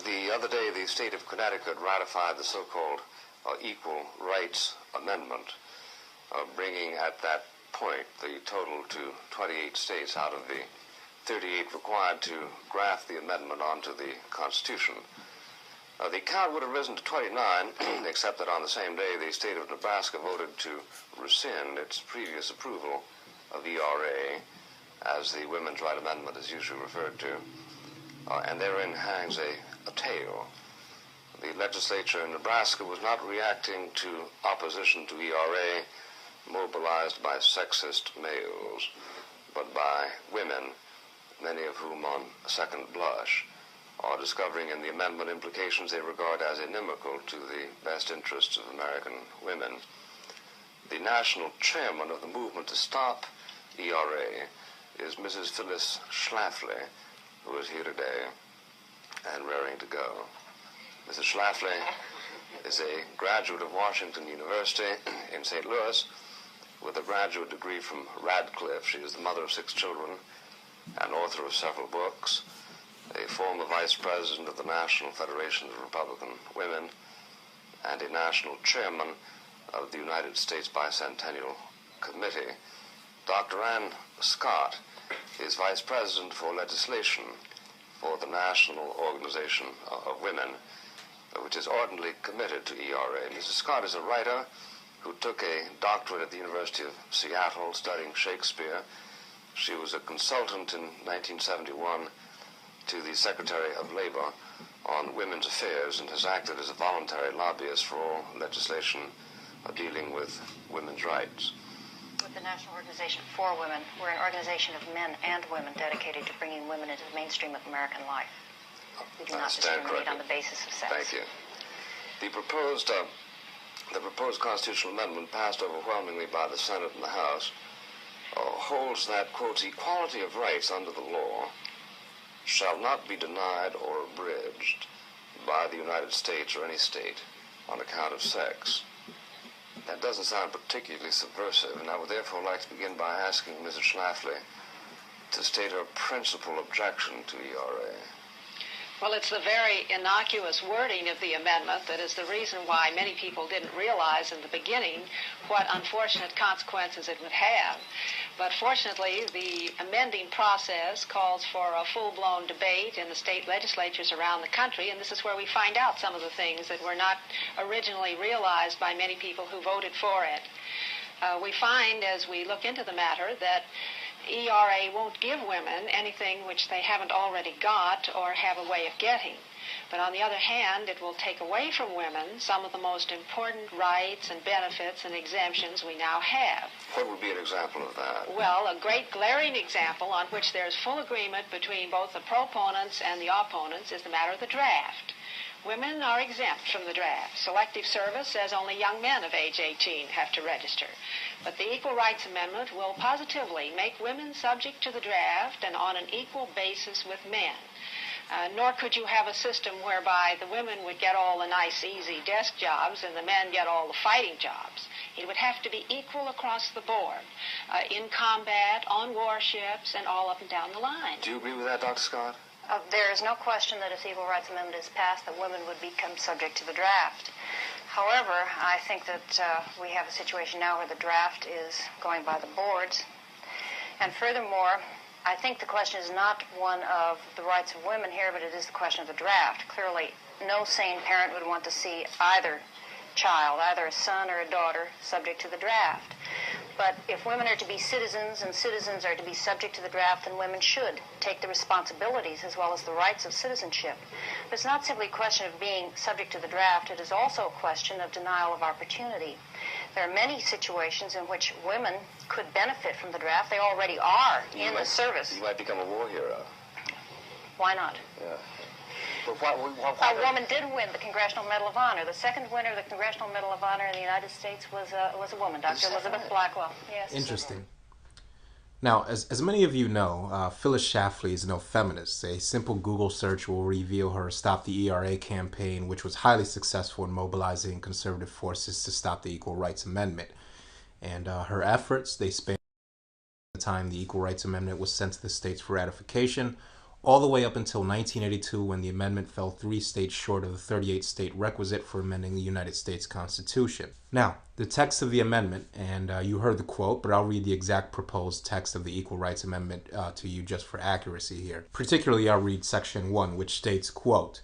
The other day, the state of Connecticut ratified the so-called Equal Rights Amendment, bringing at that point the total to 28 states out of the 38 required to graft the amendment onto the Constitution. The count would have risen to 29, except that on the same day the state of Nebraska voted to rescind its previous approval of ERA, as the Women's Right Amendment is usually referred to, and therein hangs a tale. The legislature in Nebraska was not reacting to opposition to ERA mobilized by sexist males, but by women, many of whom on second blush are discovering in the amendment implications they regard as inimical to the best interests of American women. The national chairman of the movement to stop ERA is Mrs. Phyllis Schlafly, who is here today and raring to go. Mrs. Schlafly is a graduate of Washington University in St. Louis with a graduate degree from Radcliffe. She is the mother of 6 children and author of several books, a former vice president of the National Federation of Republican Women, and a national chairman of the United States Bicentennial Committee. Dr. Ann Scott is vice president for legislation for the National Organization of Women, which is ardently committed to ERA. Mrs. Scott is a writer who took a doctorate at the University of Seattle studying Shakespeare. She was a consultant in 1971 to the Secretary of Labor on Women's Affairs and has acted as a voluntary lobbyist for all legislation dealing with women's rights. With the National Organization for Women, we're an organization of men and women dedicated to bringing women into the mainstream of American life. We do not discriminate on the basis of sex. Thank you. The proposed constitutional amendment passed overwhelmingly by the Senate and the House holds that, quote, equality of rights under the law shall not be denied or abridged by the United States or any state on account of sex. That doesn't sound particularly subversive, and I would therefore like to begin by asking Mrs. Schlafly to state her principal objection to ERA. Well, it's the very innocuous wording of the amendment that is the reason why many people didn't realize in the beginning what unfortunate consequences it would have. But fortunately, the amending process calls for a full-blown debate in the state legislatures around the country, and this is where we find out some of the things that were not originally realized by many people who voted for it. We find, as we look into the matter, that ERA won't give women anything which they haven't already got or have a way of getting. But on the other hand, it will take away from women some of the most important rights and benefits and exemptions we now have. What would be an example of that? Well, a great glaring example on which there's full agreement between both the proponents and the opponents is the matter of the draft. Women are exempt from the draft. Selective service says only young men of age 18 have to register. But the Equal Rights Amendment will positively make women subject to the draft and on an equal basis with men. Nor could you have a system whereby the women would get all the nice, easy desk jobs and the men get all the fighting jobs. It would have to be equal across the board, in combat, on warships, and all up and down the line. Do you agree with that, Dr. Scott? There is no question that if the Equal Rights Amendment is passed, that women would become subject to the draft. However, I think that we have a situation now where the draft is going by the boards. And furthermore, I think the question is not one of the rights of women here, but it is the question of the draft. Clearly, no sane parent would want to see either child, either a son or a daughter, subject to the draft. But if women are to be citizens and citizens are to be subject to the draft, then women should take the responsibilities as well as the rights of citizenship. But it's not simply a question of being subject to the draft. It is also a question of denial of opportunity. There are many situations in which women could benefit from the draft. They already are in the service. You might become a war hero. Why not? Yeah. A woman did win the Congressional Medal of Honor. The second winner of the Congressional Medal of Honor in the United States was a woman, Dr. Elizabeth Blackwell. Yes. Interesting. Now, as many of you know, Phyllis Schlafly is no feminist. A simple Google search will reveal her Stop the ERA campaign, which was highly successful in mobilizing conservative forces to stop the Equal Rights Amendment. And her efforts, they spanned the time the Equal Rights Amendment was sent to the states for ratification, all the way up until 1982 when the amendment fell 3 states short of the 38-state requisite for amending the United States Constitution. Now, the text of the amendment, and you heard the quote, but I'll read the exact proposed text of the Equal Rights Amendment to you just for accuracy here. Particularly, I'll read Section 1, which states, quote,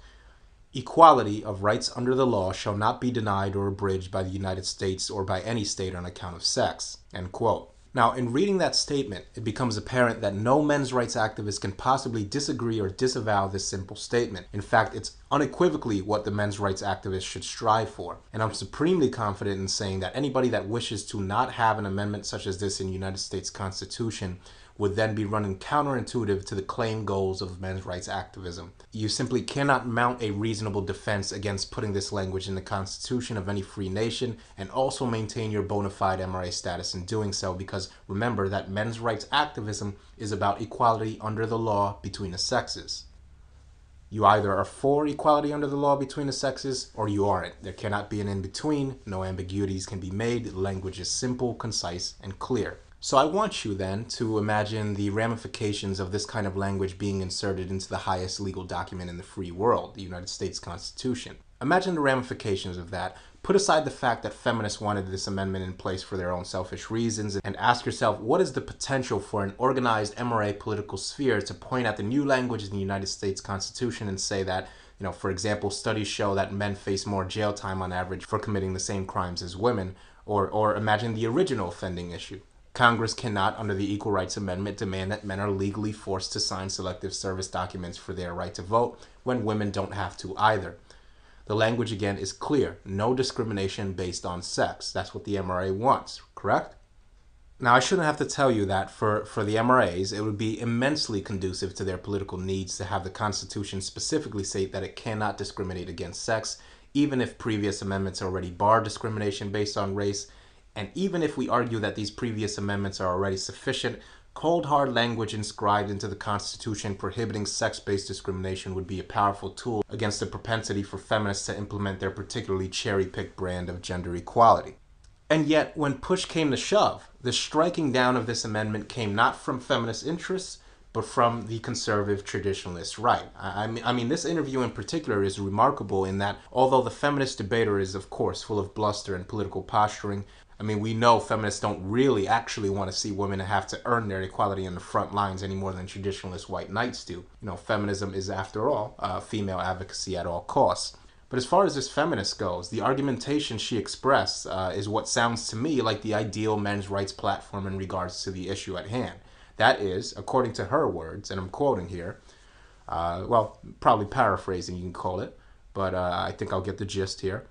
"Equality of rights under the law shall not be denied or abridged by the United States or by any state on account of sex." End quote. Now, in reading that statement, it becomes apparent that no men's rights activist can possibly disagree or disavow this simple statement. In fact, it's unequivocally what the men's rights activists should strive for. And I'm supremely confident in saying that anybody that wishes to not have an amendment such as this in the United States Constitution would then be running counterintuitive to the claimed goals of men's rights activism. You simply cannot mount a reasonable defense against putting this language in the Constitution of any free nation and also maintain your bona fide MRA status in doing so, because remember that men's rights activism is about equality under the law between the sexes. You either are for equality under the law between the sexes or you aren't. There cannot be an in-between. No ambiguities can be made. The language is simple, concise, and clear. So I want you then to imagine the ramifications of this kind of language being inserted into the highest legal document in the free world, the United States Constitution. Imagine the ramifications of that. Put aside the fact that feminists wanted this amendment in place for their own selfish reasons, and ask yourself, what is the potential for an organized MRA political sphere to point at the new language in the United States Constitution and say that, for example, studies show that men face more jail time on average for committing the same crimes as women, or imagine the original offending issue. Congress cannot, under the Equal Rights Amendment, demand that men are legally forced to sign selective service documents for their right to vote when women don't have to either. The language, again, is clear. No discrimination based on sex. That's what the MRA wants, correct? Now, I shouldn't have to tell you that for the MRAs, it would be immensely conducive to their political needs to have the Constitution specifically state that it cannot discriminate against sex, even if previous amendments already bar discrimination based on race. And even if we argue that these previous amendments are already sufficient, cold hard language inscribed into the Constitution prohibiting sex-based discrimination would be a powerful tool against the propensity for feminists to implement their particularly cherry-picked brand of gender equality. And yet, when push came to shove, the striking down of this amendment came not from feminist interests, but from the conservative traditionalist right. I mean, this interview in particular is remarkable in that although the feminist debater is, of course, full of bluster and political posturing, we know feminists don't really actually want to see women have to earn their equality in the front lines any more than traditionalist white knights do. Feminism is, after all, female advocacy at all costs. But as far as this feminist goes, the argumentation she expressed is what sounds to me like the ideal men's rights platform in regards to the issue at hand. That is, according to her words, and I'm quoting here, probably paraphrasing you can call it, but I think I'll get the gist here.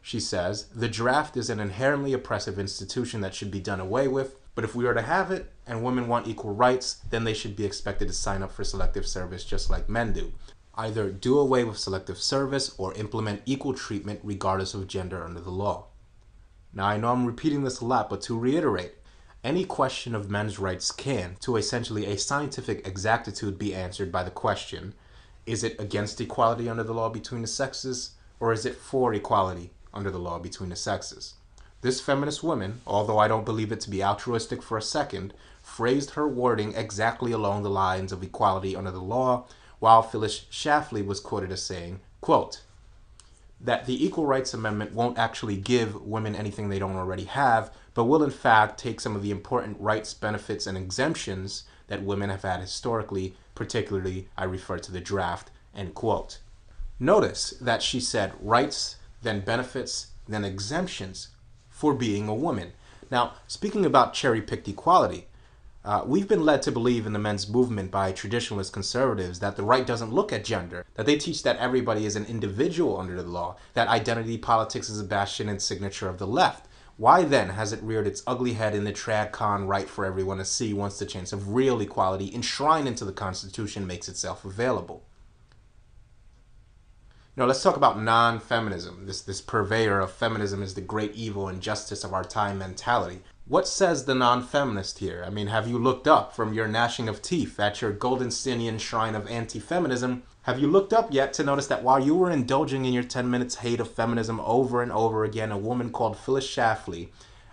She says, "The draft is an inherently oppressive institution that should be done away with, but if we are to have it and women want equal rights, then they should be expected to sign up for selective service just like men do. Either do away with selective service or implement equal treatment regardless of gender under the law." Now, I know I'm repeating this a lot, but to reiterate, any question of men's rights can, to essentially a scientific exactitude, be answered by the question, is it against equality under the law between the sexes, or is it for equality under the law between the sexes? This feminist woman, although I don't believe it to be altruistic for a second, phrased her wording exactly along the lines of equality under the law, while Phyllis Schlafly was quoted as saying, quote, that the Equal Rights Amendment won't actually give women anything they don't already have, but will in fact take some of the important rights, benefits, and exemptions that women have had historically, particularly I refer to the draft, end quote. Notice that she said rights, then benefits, then exemptions for being a woman. Now, speaking about cherry-picked equality, we've been led to believe in the men's movement by traditionalist conservatives that the right doesn't look at gender, that they teach that everybody is an individual under the law, that identity politics is a bastion and signature of the left. Why then has it reared its ugly head in the trad-con right for everyone to see once the chance of real equality enshrined into the Constitution makes itself available? Let's talk about non-feminism. This purveyor of feminism is the great evil and justice of our time mentality. What says the non-feminist here? Have you looked up from your gnashing of teeth at your golden Stenian shrine of anti-feminism? Have you looked up yet to notice that while you were indulging in your 10 minutes hate of feminism over and over again, a woman called Phyllis Schlafly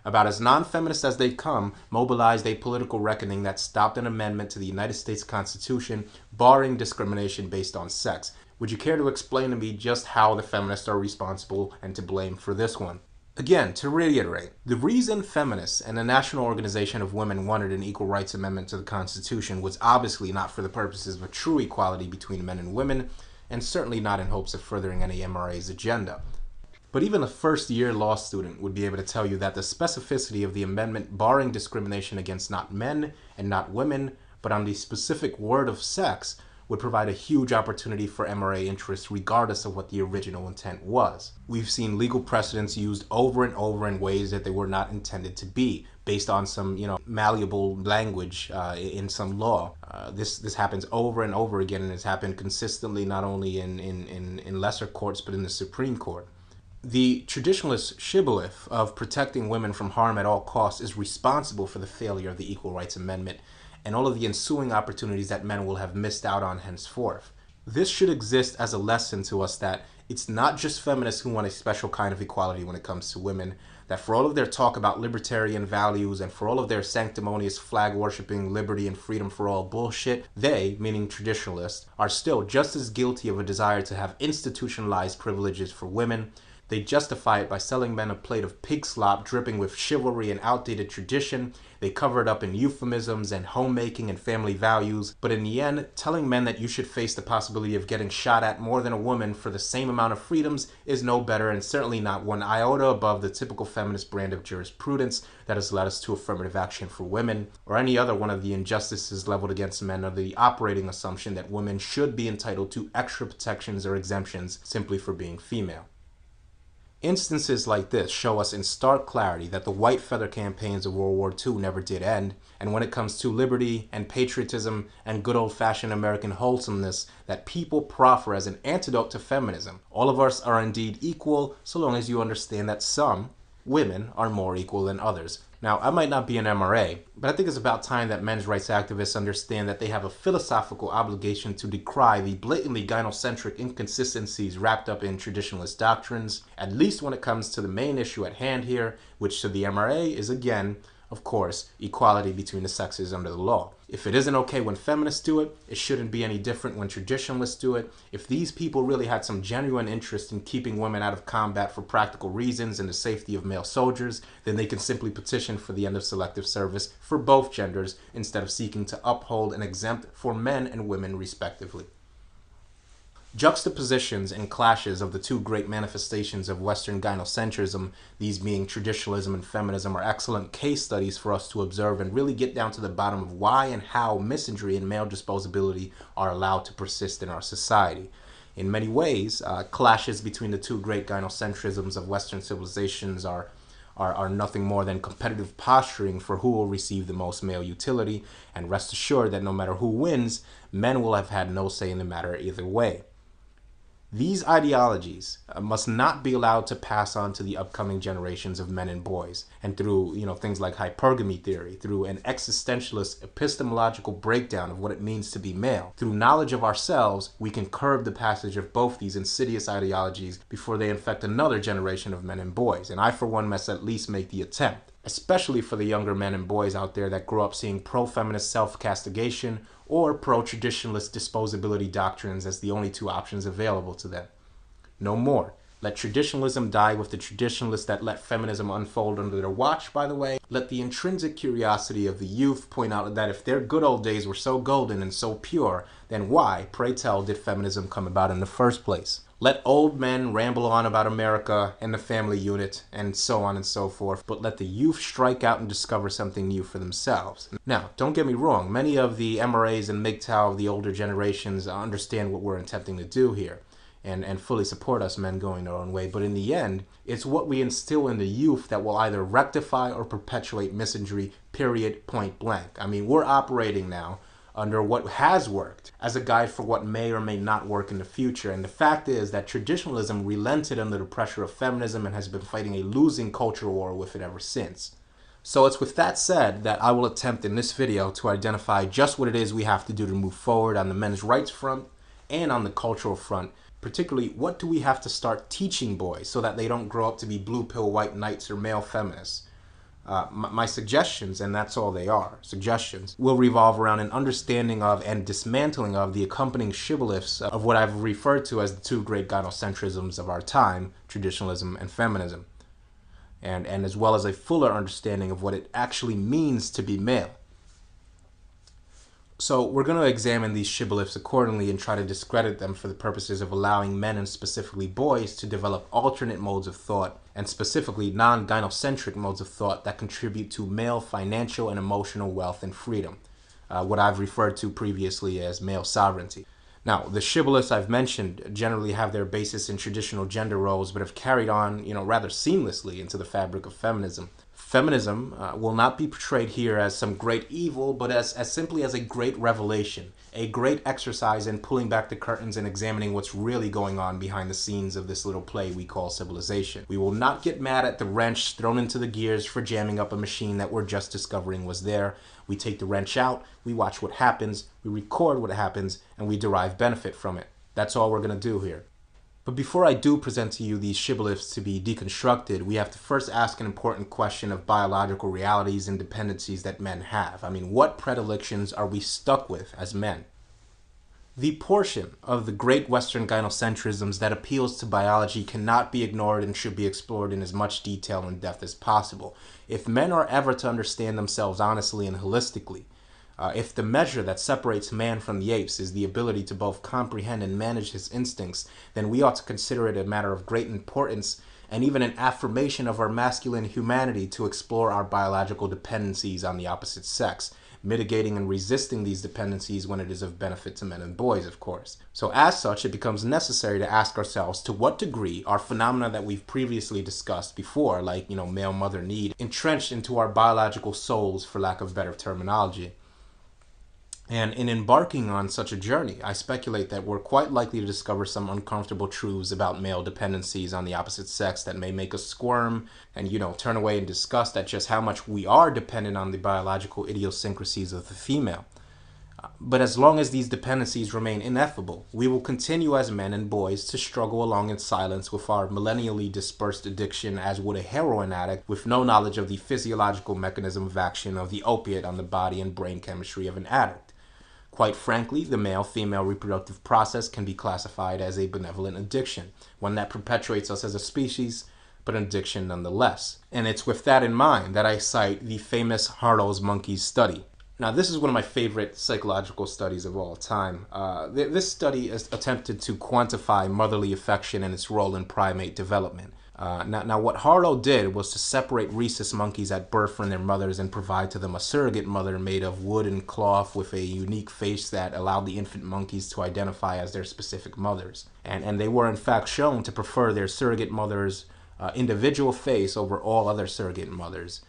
about as non-feminist as they come, mobilized a political reckoning that stopped an amendment to the United States Constitution barring discrimination based on sex. Would you care to explain to me just how the feminists are responsible and to blame for this one? Again, to reiterate, the reason feminists and the National Organization of Women wanted an equal rights amendment to the Constitution was obviously not for the purposes of a true equality between men and women, and certainly not in hopes of furthering any MRA's agenda. But even a first-year law student would be able to tell you that the specificity of the amendment barring discrimination against not men and not women, but on the specific word of sex, would provide a huge opportunity for MRA interests regardless of what the original intent was. We've seen legal precedents used over and over in ways that they were not intended to be, based on some, malleable language in some law. This happens over and over again, and it's happened consistently not only in lesser courts, but in the Supreme Court. The traditionalist shibboleth of protecting women from harm at all costs is responsible for the failure of the Equal Rights Amendment and all of the ensuing opportunities that men will have missed out on henceforth. This should exist as a lesson to us that it's not just feminists who want a special kind of equality when it comes to women, that for all of their talk about libertarian values and for all of their sanctimonious flag-worshipping liberty and freedom for all bullshit, they, meaning traditionalists, are still just as guilty of a desire to have institutionalized privileges for women. They justify it by selling men a plate of pig slop dripping with chivalry and outdated tradition. They cover it up in euphemisms and homemaking and family values. But in the end, telling men that you should face the possibility of getting shot at more than a woman for the same amount of freedoms is no better, and certainly not one iota above the typical feminist brand of jurisprudence that has led us to affirmative action for women, or any other one of the injustices leveled against men under the operating assumption that women should be entitled to extra protections or exemptions simply for being female. Instances like this show us in stark clarity that the white feather campaigns of World War II never did end, and when it comes to liberty and patriotism and good old-fashioned American wholesomeness that people proffer as an antidote to feminism, all of us are indeed equal so long as you understand that some women are more equal than others. Now, I might not be an MRA, but I think it's about time that men's rights activists understand that they have a philosophical obligation to decry the blatantly gynocentric inconsistencies wrapped up in traditionalist doctrines, at least when it comes to the main issue at hand here, which to the MRA is, again, of course, equality between the sexes under the law. If it isn't okay when feminists do it, it shouldn't be any different when traditionalists do it. If these people really had some genuine interest in keeping women out of combat for practical reasons and the safety of male soldiers, then they can simply petition for the end of selective service for both genders instead of seeking to uphold and exempt for men and women respectively. Juxtapositions and clashes of the two great manifestations of Western gynocentrism, these being traditionalism and feminism, are excellent case studies for us to observe and really get down to the bottom of why and how misandry and male disposability are allowed to persist in our society. In many ways, clashes between the two great gynocentrisms of Western civilizations are nothing more than competitive posturing for who will receive the most male utility, and rest assured that no matter who wins, men will have had no say in the matter either way. These ideologies must not be allowed to pass on to the upcoming generations of men and boys, and through things like hypergamy theory, through an existentialist epistemological breakdown of what it means to be male. Through knowledge of ourselves, we can curb the passage of both these insidious ideologies before they infect another generation of men and boys, and I for one must at least make the attempt, especially for the younger men and boys out there that grew up seeing pro-feminist self-castigation or pro-traditionalist disposability doctrines as the only two options available to them. No more. Let traditionalism die with the traditionalists that let feminism unfold under their watch, by the way. Let the intrinsic curiosity of the youth point out that if their good old days were so golden and so pure, then why, pray tell, did feminism come about in the first place? Let old men ramble on about America and the family unit and so on and so forth, but let the youth strike out and discover something new for themselves. Now, don't get me wrong, many of the MRAs and MGTOW of the older generations understand what we're attempting to do here and fully support us men going our own way, but in the end, it's what we instill in the youth that will either rectify or perpetuate misandry, period, point blank. I mean, we're operating now under what has worked as a guide for what may or may not work in the future. And the fact is that traditionalism relented under the pressure of feminism and has been fighting a losing cultural war with it ever since. So it's with that said that I will attempt in this video to identify just what it is we have to do to move forward on the men's rights front and on the cultural front. Particularly, what do we have to start teaching boys so that they don't grow up to be blue pill white knights or male feminists? My suggestions, and that's all they are, suggestions, will revolve around an understanding of and dismantling of the accompanying shibboleths of what I've referred to as the two great gynocentrisms of our time, traditionalism and feminism, and as well as a fuller understanding of what it actually means to be male. So we're going to examine these shibboleths accordingly and try to discredit them for the purposes of allowing men, and specifically boys, to develop alternate modes of thought, and specifically non-gynocentric modes of thought that contribute to male financial and emotional wealth and freedom, what I've referred to previously as male sovereignty. Now, the shibboleths I've mentioned generally have their basis in traditional gender roles, but have carried on, rather seamlessly into the fabric of feminism. Feminism will not be portrayed here as some great evil, but as simply as a great revelation, a great exercise in pulling back the curtains and examining what's really going on behind the scenes of this little play we call civilization. We will not get mad at the wrench thrown into the gears for jamming up a machine that we're just discovering was there. We take the wrench out, we watch what happens, we record what happens, and we derive benefit from it. That's all we're going to do here. But before I do present to you these shibboleths to be deconstructed, we have to first ask an important question of biological realities and dependencies that men have. I mean, what predilections are we stuck with as men? The portion of the great Western gynocentrisms that appeals to biology cannot be ignored and should be explored in as much detail and depth as possible. If men are ever to understand themselves honestly and holistically, if the measure that separates man from the apes is the ability to both comprehend and manage his instincts, then we ought to consider it a matter of great importance and even an affirmation of our masculine humanity to explore our biological dependencies on the opposite sex, mitigating and resisting these dependencies when it is of benefit to men and boys, of course. So as such, it becomes necessary to ask ourselves to what degree are phenomena that we've previously discussed before, like, male mother need, entrenched into our biological souls, for lack of better terminology. And in embarking on such a journey, I speculate that we're quite likely to discover some uncomfortable truths about male dependencies on the opposite sex that may make us squirm and, turn away in disgust at just how much we are dependent on the biological idiosyncrasies of the female. But as long as these dependencies remain ineffable, we will continue as men and boys to struggle along in silence with our millennially dispersed addiction as would a heroin addict with no knowledge of the physiological mechanism of action of the opiate on the body and brain chemistry of an addict. Quite frankly, the male-female reproductive process can be classified as a benevolent addiction, one that perpetuates us as a species, but an addiction nonetheless. And it's with that in mind that I cite the famous Harlow's monkeys study. Now, this is one of my favorite psychological studies of all time. This study is attempted to quantify motherly affection and its role in primate development. Now, what Harlow did was to separate rhesus monkeys at birth from their mothers and provide to them a surrogate mother made of wood and cloth with a unique face that allowed the infant monkeys to identify as their specific mothers. And they were in fact shown to prefer their surrogate mother's individual face over all other surrogate mothers.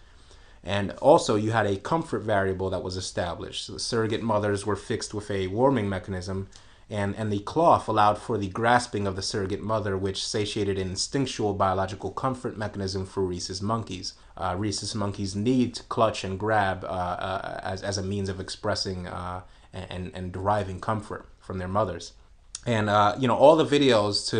And also you had a comfort variable that was established. So the surrogate mothers were fixed with a warming mechanism, and the cloth allowed for the grasping of the surrogate mother, which satiated an instinctual biological comfort mechanism for rhesus monkeys. Rhesus monkeys need to clutch and grab as a means of expressing and deriving comfort from their mothers. And, all the videos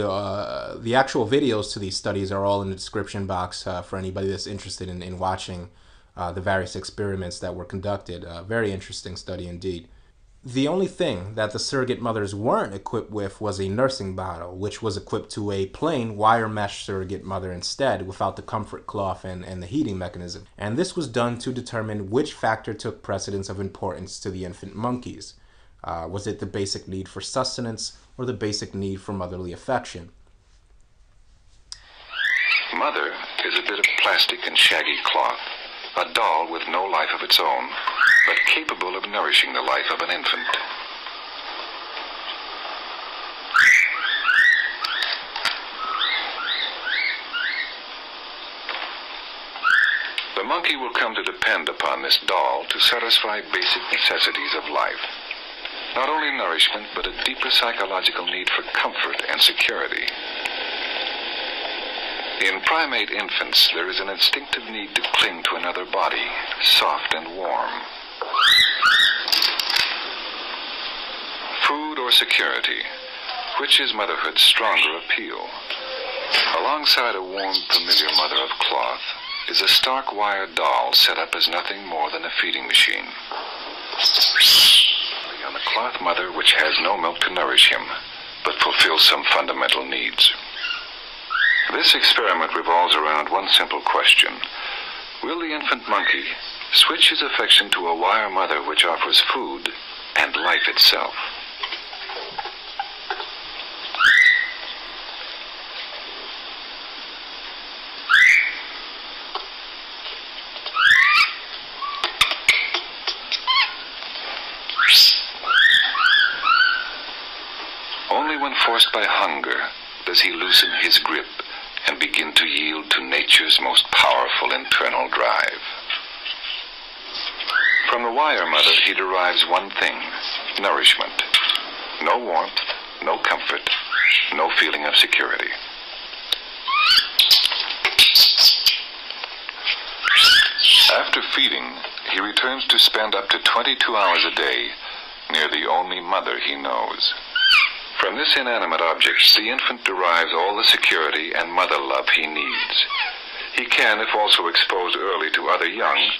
the actual videos to these studies are all in the description box for anybody that's interested in watching the various experiments that were conducted. Very interesting study indeed. The only thing that the surrogate mothers weren't equipped with was a nursing bottle, which was equipped to a plain wire mesh surrogate mother instead, without the comfort cloth and the heating mechanism. And this was done to determine which factor took precedence of importance to the infant monkeys. Was it the basic need for sustenance or the basic need for motherly affection? Mother is a bit of plastic and shaggy cloth, a doll with no life of its own, but capable of nourishing the life of an infant. The monkey will come to depend upon this doll to satisfy basic necessities of life. Not only nourishment, but a deeper psychological need for comfort and security. In primate infants, there is an instinctive need to cling to another body, soft and warm. Food or security, which is motherhood's stronger appeal? Alongside a warm, familiar mother of cloth, is a stark wire doll set up as nothing more than a feeding machine. On a cloth mother which has no milk to nourish him, but fulfills some fundamental needs. This experiment revolves around one simple question. Will the infant monkey switch his affection to a wire mother which offers food and life itself? Only when forced by hunger does he loosen his grip and begin to yield to nature's most powerful internal drive. From the wire mother he derives one thing, nourishment. No warmth, no comfort, no feeling of security. After feeding, he returns to spend up to 22 hours a day near the only mother he knows. From this inanimate object, the infant derives all the security and mother love he needs. He can, if also exposed early to other young,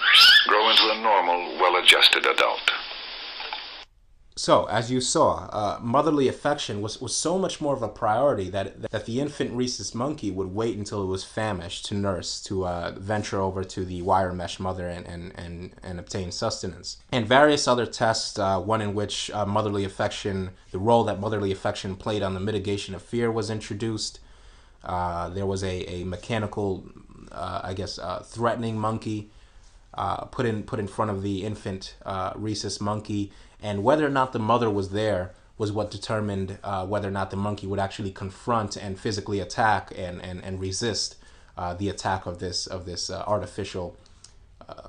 grow into a normal, well-adjusted adult. So, as you saw, motherly affection was so much more of a priority that the infant rhesus monkey would wait until it was famished to nurse, to venture over to the wire mesh mother and obtain sustenance. And various other tests, one in which motherly affection, the role that motherly affection played on the mitigation of fear was introduced. There was a mechanical, threatening monkey put in front of the infant rhesus monkey. And whether or not the mother was there was what determined whether or not the monkey would actually confront and physically attack and resist the attack of this artificial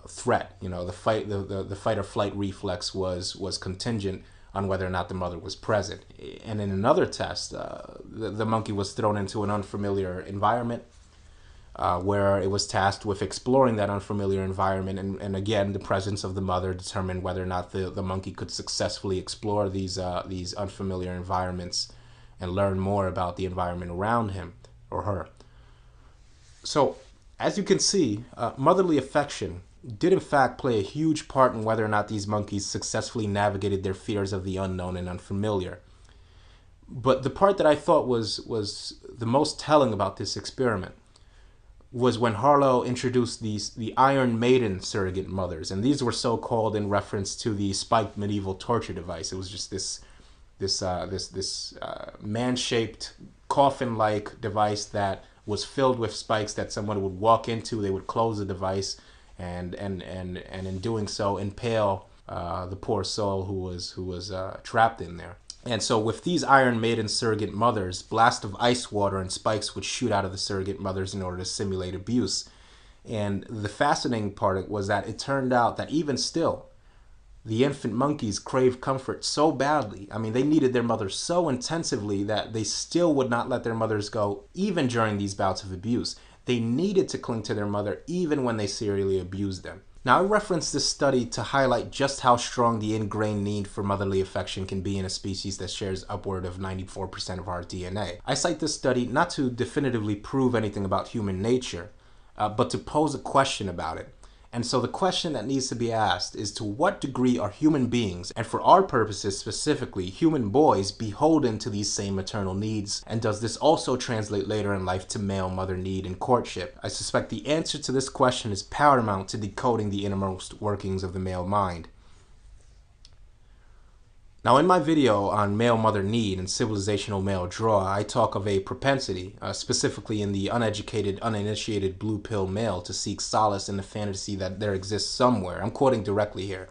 threat. You know, the fight or flight reflex was contingent on whether or not the mother was present. And in another test, the monkey was thrown into an unfamiliar environment, where it was tasked with exploring that unfamiliar environment, and again, the presence of the mother determined whether or not the monkey could successfully explore these unfamiliar environments and learn more about the environment around him or her. So, as you can see, motherly affection did in fact play a huge part in whether or not these monkeys successfully navigated their fears of the unknown and unfamiliar. But the part that I thought was the most telling about this experiment was when Harlow introduced the Iron Maiden surrogate mothers, and these were so called in reference to the spiked medieval torture device. It was just this man-shaped coffin-like device that was filled with spikes that someone would walk into. They would close the device, and in doing so impale the poor soul who was trapped in there. And so with these Iron Maiden surrogate mothers, blasts of ice water and spikes would shoot out of the surrogate mothers in order to simulate abuse. And the fascinating part was that it turned out that even still, the infant monkeys craved comfort so badly. I mean, they needed their mothers so intensively that they still would not let their mothers go, even during these bouts of abuse. They needed to cling to their mother even when they serially abused them. Now, I referenced this study to highlight just how strong the ingrained need for motherly affection can be in a species that shares upward of 94% of our DNA. I cite this study not to definitively prove anything about human nature, but to pose a question about it. And so the question that needs to be asked is, to what degree are human beings, and for our purposes specifically, human boys, beholden to these same maternal needs? And does this also translate later in life to male mother need in courtship? I suspect the answer to this question is paramount to decoding the innermost workings of the male mind. Now, in my video on male mother need and civilizational male draw, I talk of a propensity, specifically in the uneducated, uninitiated blue pill male, to seek solace in the fantasy that there exists somewhere, I'm quoting directly here,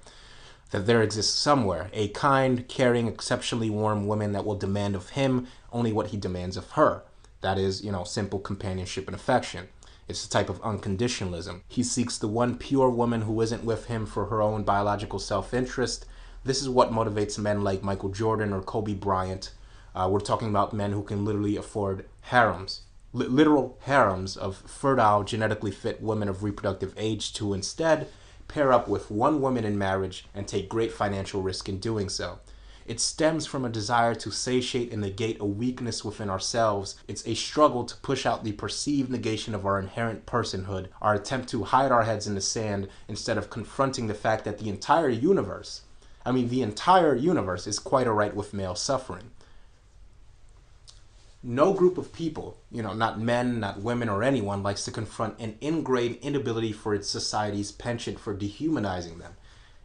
that there exists somewhere a kind, caring, exceptionally warm woman that will demand of him only what he demands of her. That is, simple companionship and affection. It's a type of unconditionalism. He seeks the one pure woman who isn't with him for her own biological self-interest. This is what motivates men like Michael Jordan or Kobe Bryant. We're talking about men who can literally afford harems, literal harems of fertile, genetically fit women of reproductive age to instead pair up with one woman in marriage and take great financial risk in doing so. It stems from a desire to satiate and negate a weakness within ourselves. It's a struggle to push out the perceived negation of our inherent personhood, our attempt to hide our heads in the sand instead of confronting the fact that the entire universe is quite alright with male suffering. No group of people, not men, not women, or anyone, likes to confront an ingrained inability for its society's penchant for dehumanizing them.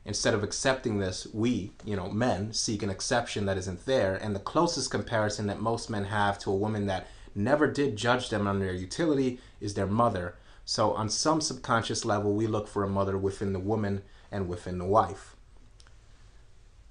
Instead of accepting this, we, men, seek an exception that isn't there, and the closest comparison that most men have to a woman that never did judge them on their utility is their mother. So on some subconscious level, we look for a mother within the woman and within the wife.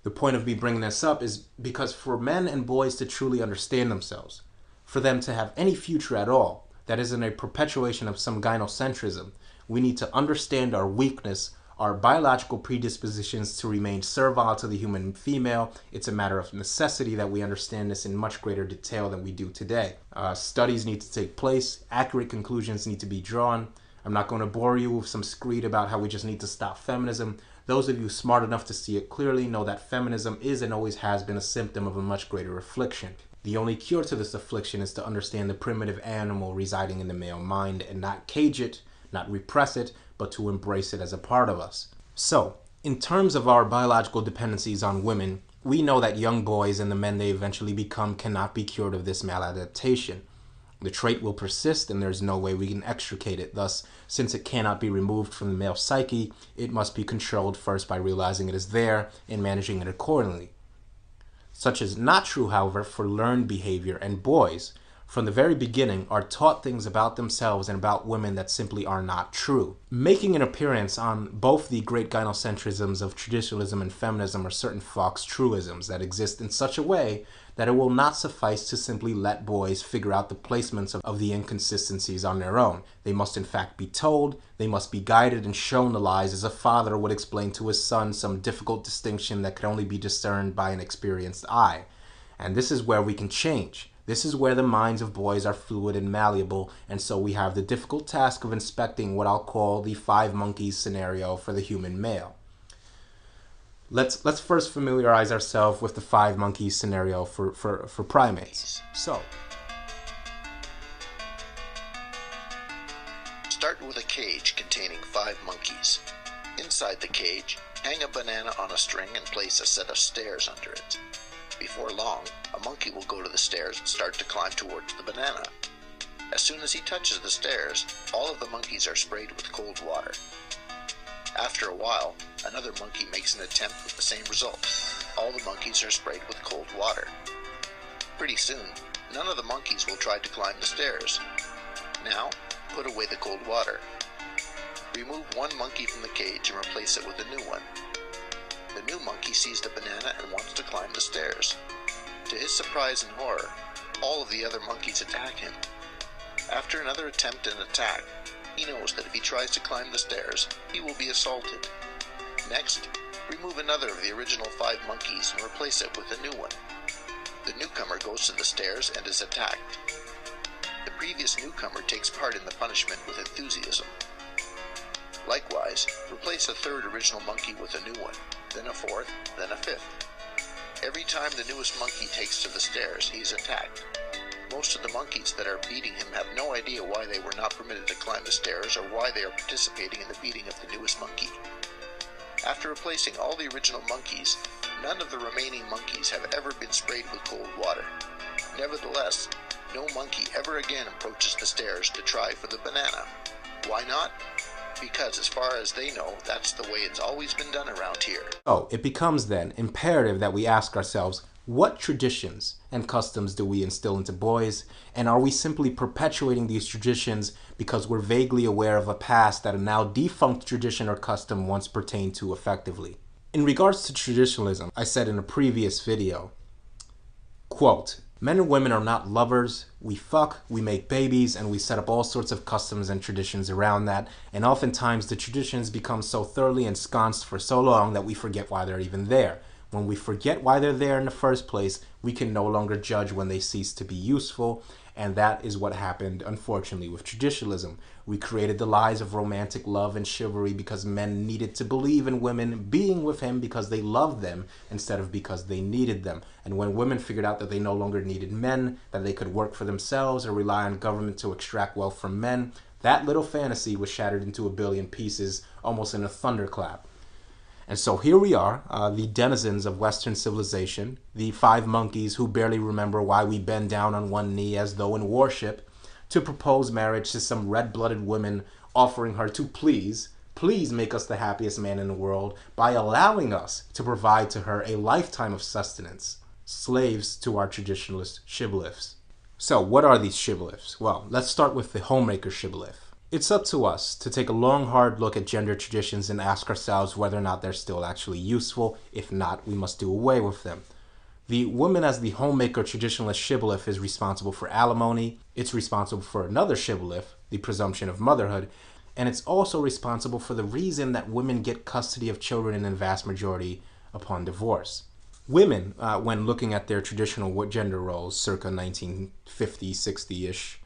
The point of me bringing this up is because for men and boys to truly understand themselves, for them to have any future at all that isn't a perpetuation of some gynocentrism, we need to understand our weakness, our biological predispositions to remain servile to the human female. It's a matter of necessity that we understand this in much greater detail than we do today. Studies need to take place, accurate conclusions need to be drawn. I'm not going to bore you with some screed about how we just need to stop feminism. Those of you smart enough to see it clearly know that feminism is and always has been a symptom of a much greater affliction. The only cure to this affliction is to understand the primitive animal residing in the male mind and not cage it, not repress it, but to embrace it as a part of us. So, in terms of our biological dependencies on women, we know that young boys and the men they eventually become cannot be cured of this maladaptation. The trait will persist and there's no way we can extricate it. Thus, since it cannot be removed from the male psyche, it must be controlled first by realizing it is there and managing it accordingly. Such is not true, however, for learned behavior, and boys, from the very beginning, are taught things about themselves and about women that simply are not true. Making an appearance on both the great gynocentrisms of traditionalism and feminism are certain Fox truisms that exist in such a way that it will not suffice to simply let boys figure out the placements of the inconsistencies on their own. They must in fact be told, they must be guided and shown the lies as a father would explain to his son some difficult distinction that could only be discerned by an experienced eye. And this is where we can change. This is where the minds of boys are fluid and malleable, and so we have the difficult task of inspecting what I'll call the 5 monkeys scenario for the human male. Let's first familiarize ourselves with the 5 monkeys scenario for primates. So, start with a cage containing 5 monkeys. Inside the cage, hang a banana on a string and place a set of stairs under it. Before long, a monkey will go to the stairs and start to climb towards the banana. As soon as he touches the stairs, all of the monkeys are sprayed with cold water. After a while, another monkey makes an attempt with the same result. All the monkeys are sprayed with cold water. Pretty soon, none of the monkeys will try to climb the stairs. Now, put away the cold water. Remove one monkey from the cage and replace it with a new one. The new monkey sees the banana and wants to climb the stairs. To his surprise and horror, all of the other monkeys attack him. After another attempt and attack, he knows that if he tries to climb the stairs, he will be assaulted. Next, remove another of the original 5 monkeys and replace it with a new one. The newcomer goes to the stairs and is attacked. The previous newcomer takes part in the punishment with enthusiasm. Likewise, replace a third original monkey with a new one, then a fourth, then a fifth. Every time the newest monkey takes to the stairs, he is attacked. Most of the monkeys that are beating him have no idea why they were not permitted to climb the stairs or why they are participating in the beating of the newest monkey. After replacing all the original monkeys, none of the remaining monkeys have ever been sprayed with cold water. Nevertheless, no monkey ever again approaches the stairs to try for the banana. Why not? Because as far as they know, that's the way it's always been done around here. So it becomes then imperative that we ask ourselves, what traditions and customs do we instill into boys, and are we simply perpetuating these traditions because we're vaguely aware of a past that a now defunct tradition or custom once pertained to effectively? In regards to traditionalism, I said in a previous video, quote, "Men and women are not lovers, we fuck, we make babies, and we set up all sorts of customs and traditions around that, and oftentimes the traditions become so thoroughly ensconced for so long that we forget why they're even there. When we forget why they're there in the first place, we can no longer judge when they cease to be useful, And that is what happened, unfortunately, with traditionalism. We created the lies of romantic love and chivalry because men needed to believe in women being with him because they loved them instead of because they needed them. And when women figured out that they no longer needed men, that they could work for themselves or rely on government to extract wealth from men, that little fantasy was shattered into a billion pieces almost in a thunderclap. And so here we are, the denizens of Western civilization, the 5 monkeys who barely remember why we bend down on one knee as though in worship, to propose marriage to some red-blooded woman, offering her to please make us the happiest man in the world by allowing us to provide to her a lifetime of sustenance. Slaves to our traditionalist shibboleths. So what are these shibboleths? Well, let's start with the homemaker shibboleth. It's up to us to take a long, hard look at gender traditions and ask ourselves whether or not they're still actually useful. If not, we must do away with them. The woman as the homemaker traditionalist shibboleth is responsible for alimony. It's responsible for another shibboleth, the presumption of motherhood. And it's also responsible for the reason that women get custody of children in the vast majority upon divorce. Women, when looking at their traditional gender roles circa 1950, 60-ish,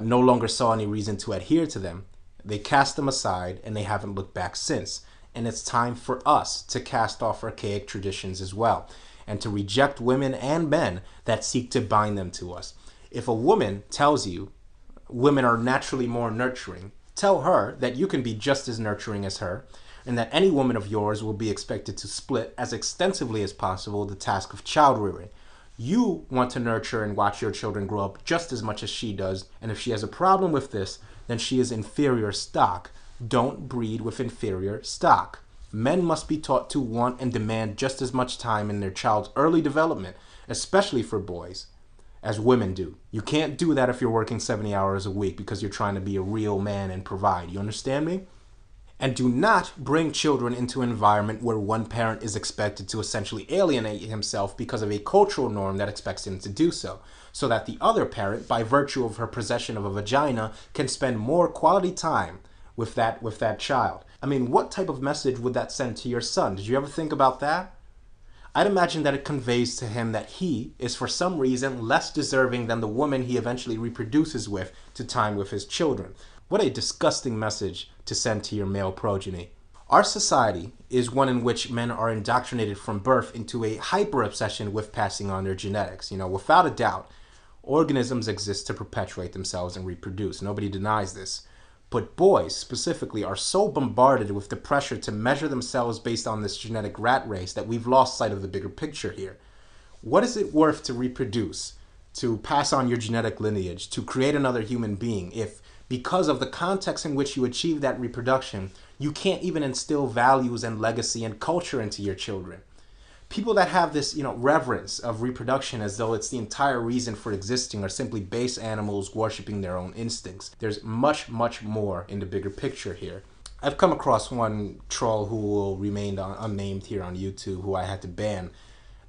no longer saw any reason to adhere to them. They cast them aside and they haven't looked back since. And it's time for us to cast off archaic traditions as well and to reject women and men that seek to bind them to us. If a woman tells you women are naturally more nurturing, tell her that you can be just as nurturing as her and that any woman of yours will be expected to split as extensively as possible the task of child rearing. You want to nurture and watch your children grow up just as much as she does, and if she has a problem with this, then she is inferior stock. Don't breed with inferior stock. Men must be taught to want and demand just as much time in their child's early development, especially for boys, as women do. You can't do that if you're working 70 hours a week because you're trying to be a real man and provide. You understand me? And do not bring children into an environment where one parent is expected to essentially alienate himself because of a cultural norm that expects him to do so that the other parent, by virtue of her possession of a vagina, can spend more quality time with that child. I mean, what type of message would that send to your son? Did you ever think about that? I'd imagine that it conveys to him that he is for some reason less deserving than the woman he eventually reproduces with to time with his children. What a disgusting message to send to your male progeny. Our society is one in which men are indoctrinated from birth into a hyper-obsession with passing on their genetics. Without a doubt, organisms exist to perpetuate themselves and reproduce. Nobody denies this. But boys, specifically, are so bombarded with the pressure to measure themselves based on this genetic rat race that we've lost sight of the bigger picture here. What is it worth to reproduce, to pass on your genetic lineage, to create another human being, if because of the context in which you achieve that reproduction, you can't even instill values and legacy and culture into your children? People that have this, reverence of reproduction as though it's the entire reason for existing are simply base animals worshiping their own instincts. There's much, much more in the bigger picture here. I've come across one troll who will remain unnamed here on YouTube, who I had to ban,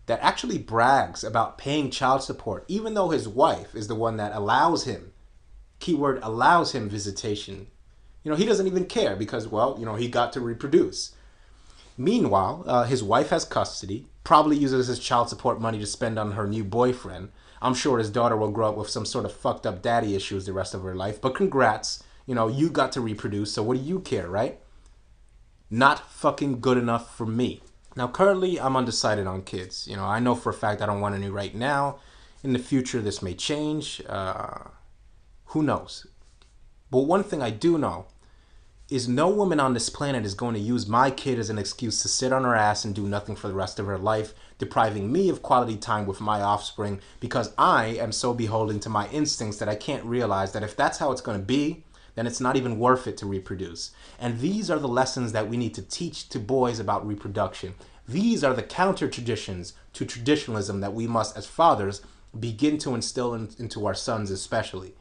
that actually brags about paying child support, even though his wife is the one that allows him, keyword allows him, visitation. He doesn't even care because, he got to reproduce. Meanwhile, his wife has custody, probably uses his child support money to spend on her new boyfriend. I'm sure his daughter will grow up with some sort of fucked up daddy issues the rest of her life, but congrats, you got to reproduce, so what do you care, right? Not fucking good enough for me. Now, currently, I'm undecided on kids. I know for a fact I don't want any right now. In the future, this may change. Who knows? But one thing I do know is no woman on this planet is going to use my kid as an excuse to sit on her ass and do nothing for the rest of her life, depriving me of quality time with my offspring because I am so beholden to my instincts that I can't realize that if that's how it's going to be, then it's not even worth it to reproduce. And these are the lessons that we need to teach to boys about reproduction. These are the counter traditions to traditionalism that we must, as fathers, begin to instill into our sons especially.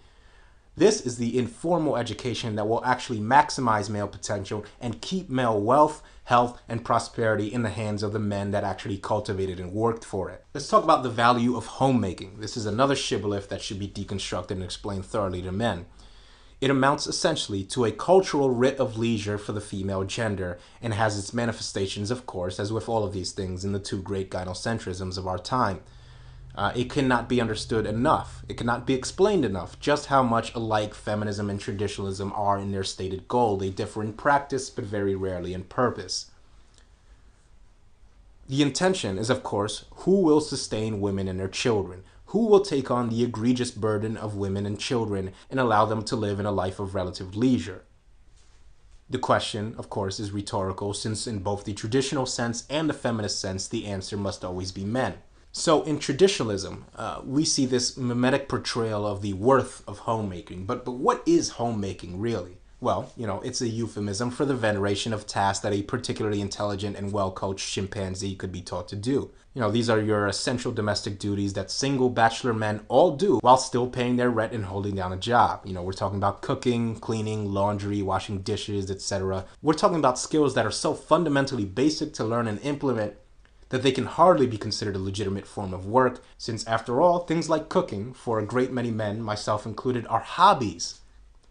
This is the informal education that will actually maximize male potential and keep male wealth, health, and prosperity in the hands of the men that actually cultivated and worked for it. Let's talk about the value of homemaking. This is another shibboleth that should be deconstructed and explained thoroughly to men. It amounts essentially to a cultural writ of leisure for the female gender and has its manifestations, of course, as with all of these things, in the two great gynocentrisms of our time. It cannot be understood enough. It cannot be explained enough just how much alike feminism and traditionalism are in their stated goal. They differ in practice, but very rarely in purpose. The intention is, of course, who will sustain women and their children? Who will take on the egregious burden of women and children and allow them to live in a life of relative leisure? The question, of course, is rhetorical, since in both the traditional sense and the feminist sense, the answer must always be men. So in traditionalism, we see this mimetic portrayal of the worth of homemaking. But what is homemaking really? Well, it's a euphemism for the veneration of tasks that a particularly intelligent and well-coached chimpanzee could be taught to do. These are your essential domestic duties that single bachelor men all do while still paying their rent and holding down a job. We're talking about cooking, cleaning, laundry, washing dishes, etc. We're talking about skills that are so fundamentally basic to learn and implement that they can hardly be considered a legitimate form of work, since after all, things like cooking, for a great many men, myself included, are hobbies.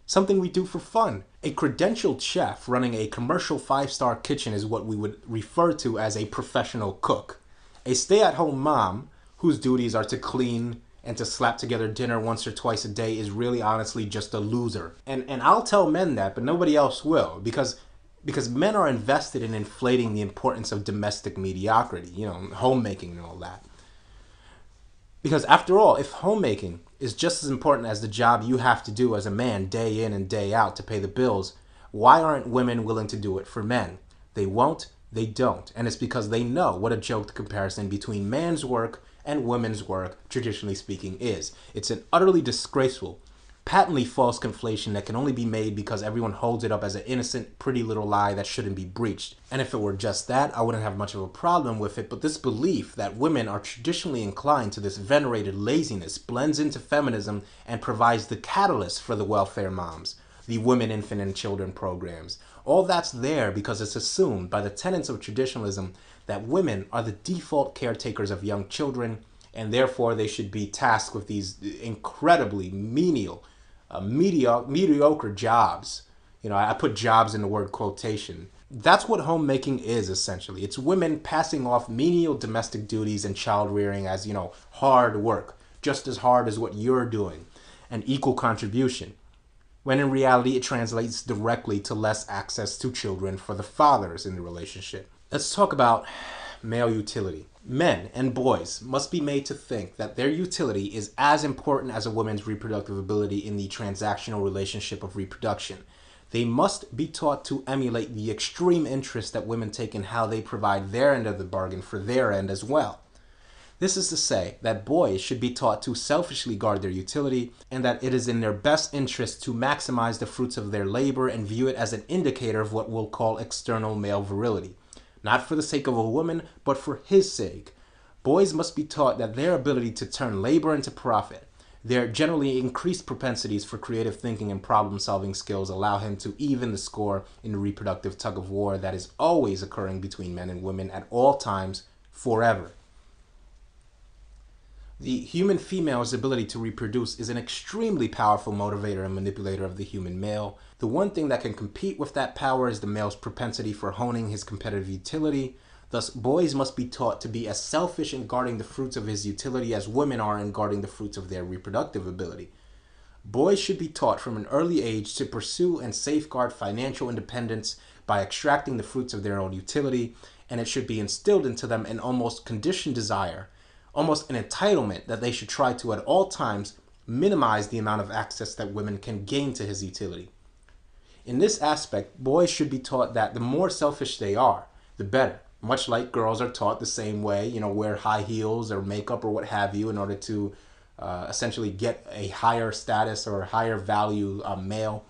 Something we do for fun. A credentialed chef running a commercial 5-star kitchen is what we would refer to as a professional cook. A stay-at-home mom, whose duties are to clean and to slap together dinner once or twice a day, is really honestly just a loser. And I'll tell men that, but nobody else will, because men are invested in inflating the importance of domestic mediocrity, homemaking and all that. Because after all, if homemaking is just as important as the job you have to do as a man day in and day out to pay the bills, why aren't women willing to do it for men? They won't, they don't. And it's because they know what a joke the comparison between man's work and women's work, traditionally speaking, is. It's an utterly disgraceful, patently false conflation that can only be made because everyone holds it up as an innocent, pretty little lie that shouldn't be breached. And if it were just that, I wouldn't have much of a problem with it, but this belief that women are traditionally inclined to this venerated laziness blends into feminism and provides the catalyst for the welfare moms, the women, infant, and children programs. All that's there because it's assumed by the tenets of traditionalism that women are the default caretakers of young children, and therefore they should be tasked with these incredibly menial, mediocre jobs. I put jobs in the word quotation. That's what homemaking is, essentially. It's women passing off menial domestic duties and child rearing as, hard work, just as hard as what you're doing, an equal contribution, when in reality it translates directly to less access to children for the fathers in the relationship. Let's talk about male utility. Men and boys must be made to think that their utility is as important as a woman's reproductive ability in the transactional relationship of reproduction. They must be taught to emulate the extreme interest that women take in how they provide their end of the bargain for their end as well. This is to say that boys should be taught to selfishly guard their utility, and that it is in their best interest to maximize the fruits of their labor and view it as an indicator of what we'll call external male virility. Not for the sake of a woman, but for his sake. Boys must be taught that their ability to turn labor into profit, their generally increased propensities for creative thinking and problem-solving skills allow him to even the score in the reproductive tug-of-war that is always occurring between men and women at all times, forever. The human female's ability to reproduce is an extremely powerful motivator and manipulator of the human male. The one thing that can compete with that power is the male's propensity for honing his competitive utility. Thus, boys must be taught to be as selfish in guarding the fruits of his utility as women are in guarding the fruits of their reproductive ability. Boys should be taught from an early age to pursue and safeguard financial independence by extracting the fruits of their own utility, and it should be instilled into them an almost conditioned desire, almost an entitlement, that they should try to at all times minimize the amount of access that women can gain to his utility. In this aspect, boys should be taught that the more selfish they are, the better. Much like girls are taught the same way, wear high heels or makeup or what have you in order to essentially get a higher status or higher value male.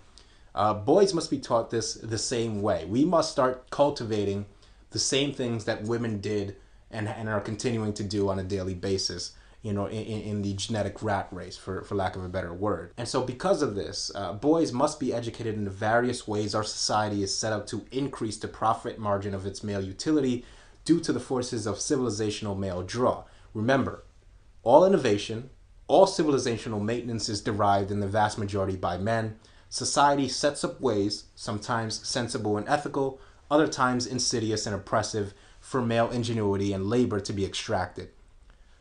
Boys must be taught this the same way. We must start cultivating the same things that women did and are continuing to do on a daily basis, in the genetic rat race, for lack of a better word. And so because of this, boys must be educated in the various ways our society is set up to increase the profit margin of its male utility due to the forces of civilizational male draw. Remember, all innovation, all civilizational maintenance is derived in the vast majority by men. Society sets up ways, sometimes sensible and ethical, other times insidious and oppressive, for male ingenuity and labor to be extracted.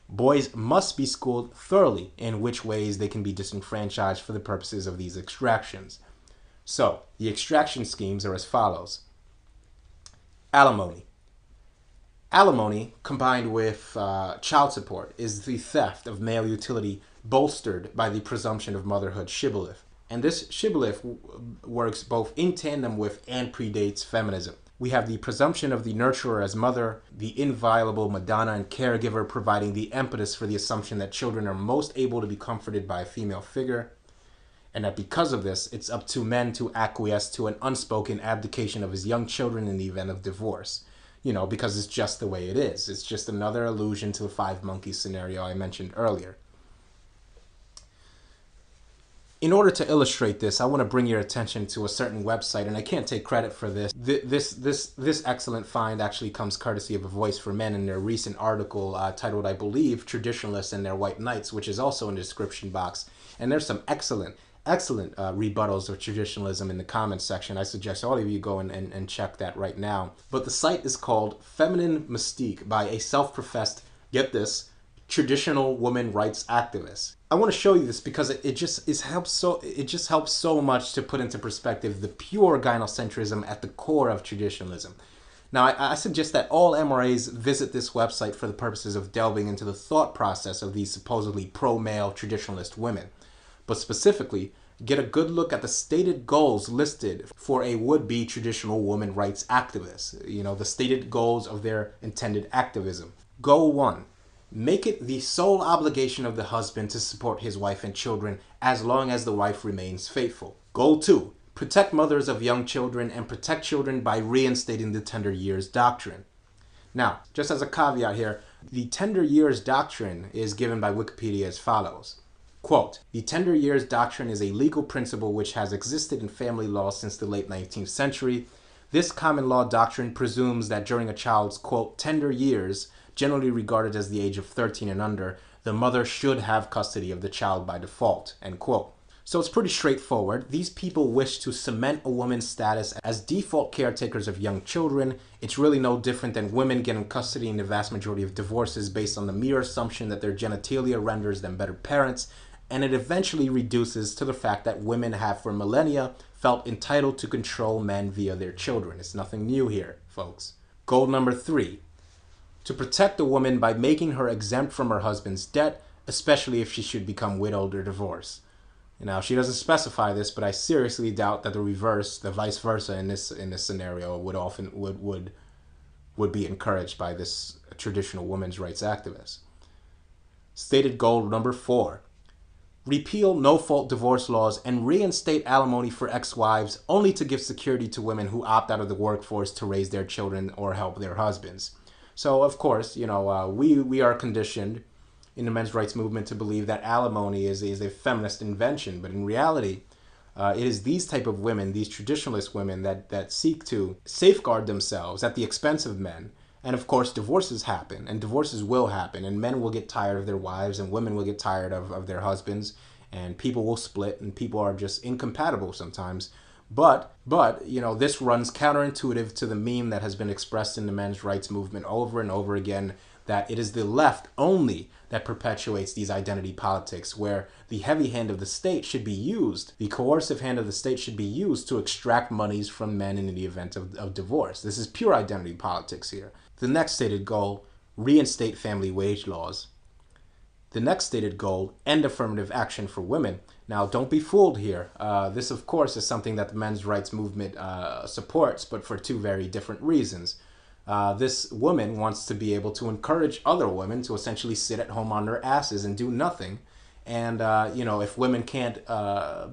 Boys must be schooled thoroughly in which ways they can be disenfranchised for the purposes of these extractions. So, the extraction schemes are as follows. Alimony. Alimony, combined with child support, is the theft of male utility bolstered by the presumption of motherhood shibboleth. And this shibboleth works both in tandem with and predates feminism. We have the presumption of the nurturer as mother, the inviolable Madonna and caregiver providing the impetus for the assumption that children are most able to be comforted by a female figure, and that because of this, it's up to men to acquiesce to an unspoken abdication of his young children in the event of divorce. You know, because it's just the way it is. It's just another allusion to the 5 monkeys scenario I mentioned earlier. In order to illustrate this, I want to bring your attention to a certain website, and I can't take credit for this. This excellent find actually comes courtesy of A Voice for Men in their recent article titled, I believe, Traditionalists and Their White Knights, which is also in the description box. And there's some excellent rebuttals of traditionalism in the comments section. I suggest all of you go and check that right now. But the site is called Feminine Mystique by a self-professed, get this, traditional woman rights activist. I want to show you this because it just helps so much to put into perspective the pure gynocentrism at the core of traditionalism. Now, I suggest that all MRAs visit this website for the purposes of delving into the thought process of these supposedly pro-male traditionalist women. But specifically, get a good look at the stated goals listed for a would-be traditional woman rights activist. You know, the stated goals of their intended activism. Goal 1. Make it the sole obligation of the husband to support his wife and children as long as the wife remains faithful. Goal 2. Protect mothers of young children and protect children by reinstating the tender years doctrine. Now, just as a caveat here, the tender years doctrine is given by Wikipedia as follows. Quote, the tender years doctrine is a legal principle which has existed in family law since the late 19th century. This common law doctrine presumes that during a child's, quote, tender years, generally regarded as the age of 13 and under, the mother should have custody of the child by default, end quote. So it's pretty straightforward. These people wish to cement a woman's status as default caretakers of young children. It's really no different than women getting custody in the vast majority of divorces based on the mere assumption that their genitalia renders them better parents, and it eventually reduces to the fact that women have for millennia felt entitled to control men via their children. It's nothing new here, folks. Goal number 3. To protect a woman by making her exempt from her husband's debt, especially if she should become widowed or divorced. Now, she doesn't specify this, but I seriously doubt that the vice versa in this scenario would be encouraged by this traditional women's rights activist. Stated goal number 4. Repeal no-fault divorce laws and reinstate alimony for ex-wives only to give security to women who opt out of the workforce to raise their children or help their husbands. So, of course, you know, we are conditioned in the men's rights movement to believe that alimony is a feminist invention, but in reality, it is these type of women, these traditionalist women, that seek to safeguard themselves at the expense of men. And of course, divorces happen, and divorces will happen, and men will get tired of their wives, and women will get tired of their husbands, and people will split, and people are just incompatible sometimes. But you know, this runs counterintuitive to the meme that has been expressed in the men's rights movement over and over again, that it is the left only that perpetuates these identity politics, where the heavy hand of the state should be used, the coercive hand of the state should be used to extract monies from men in the event of divorce. This is pure identity politics here. The next stated goal, reinstate family wage laws. The next stated goal, end affirmative action for women. Now, don't be fooled here. This, of course, is something that the men's rights movement supports, but for 2 very different reasons. This woman wants to be able to encourage other women to essentially sit at home on their asses and do nothing. And, you know, if women can't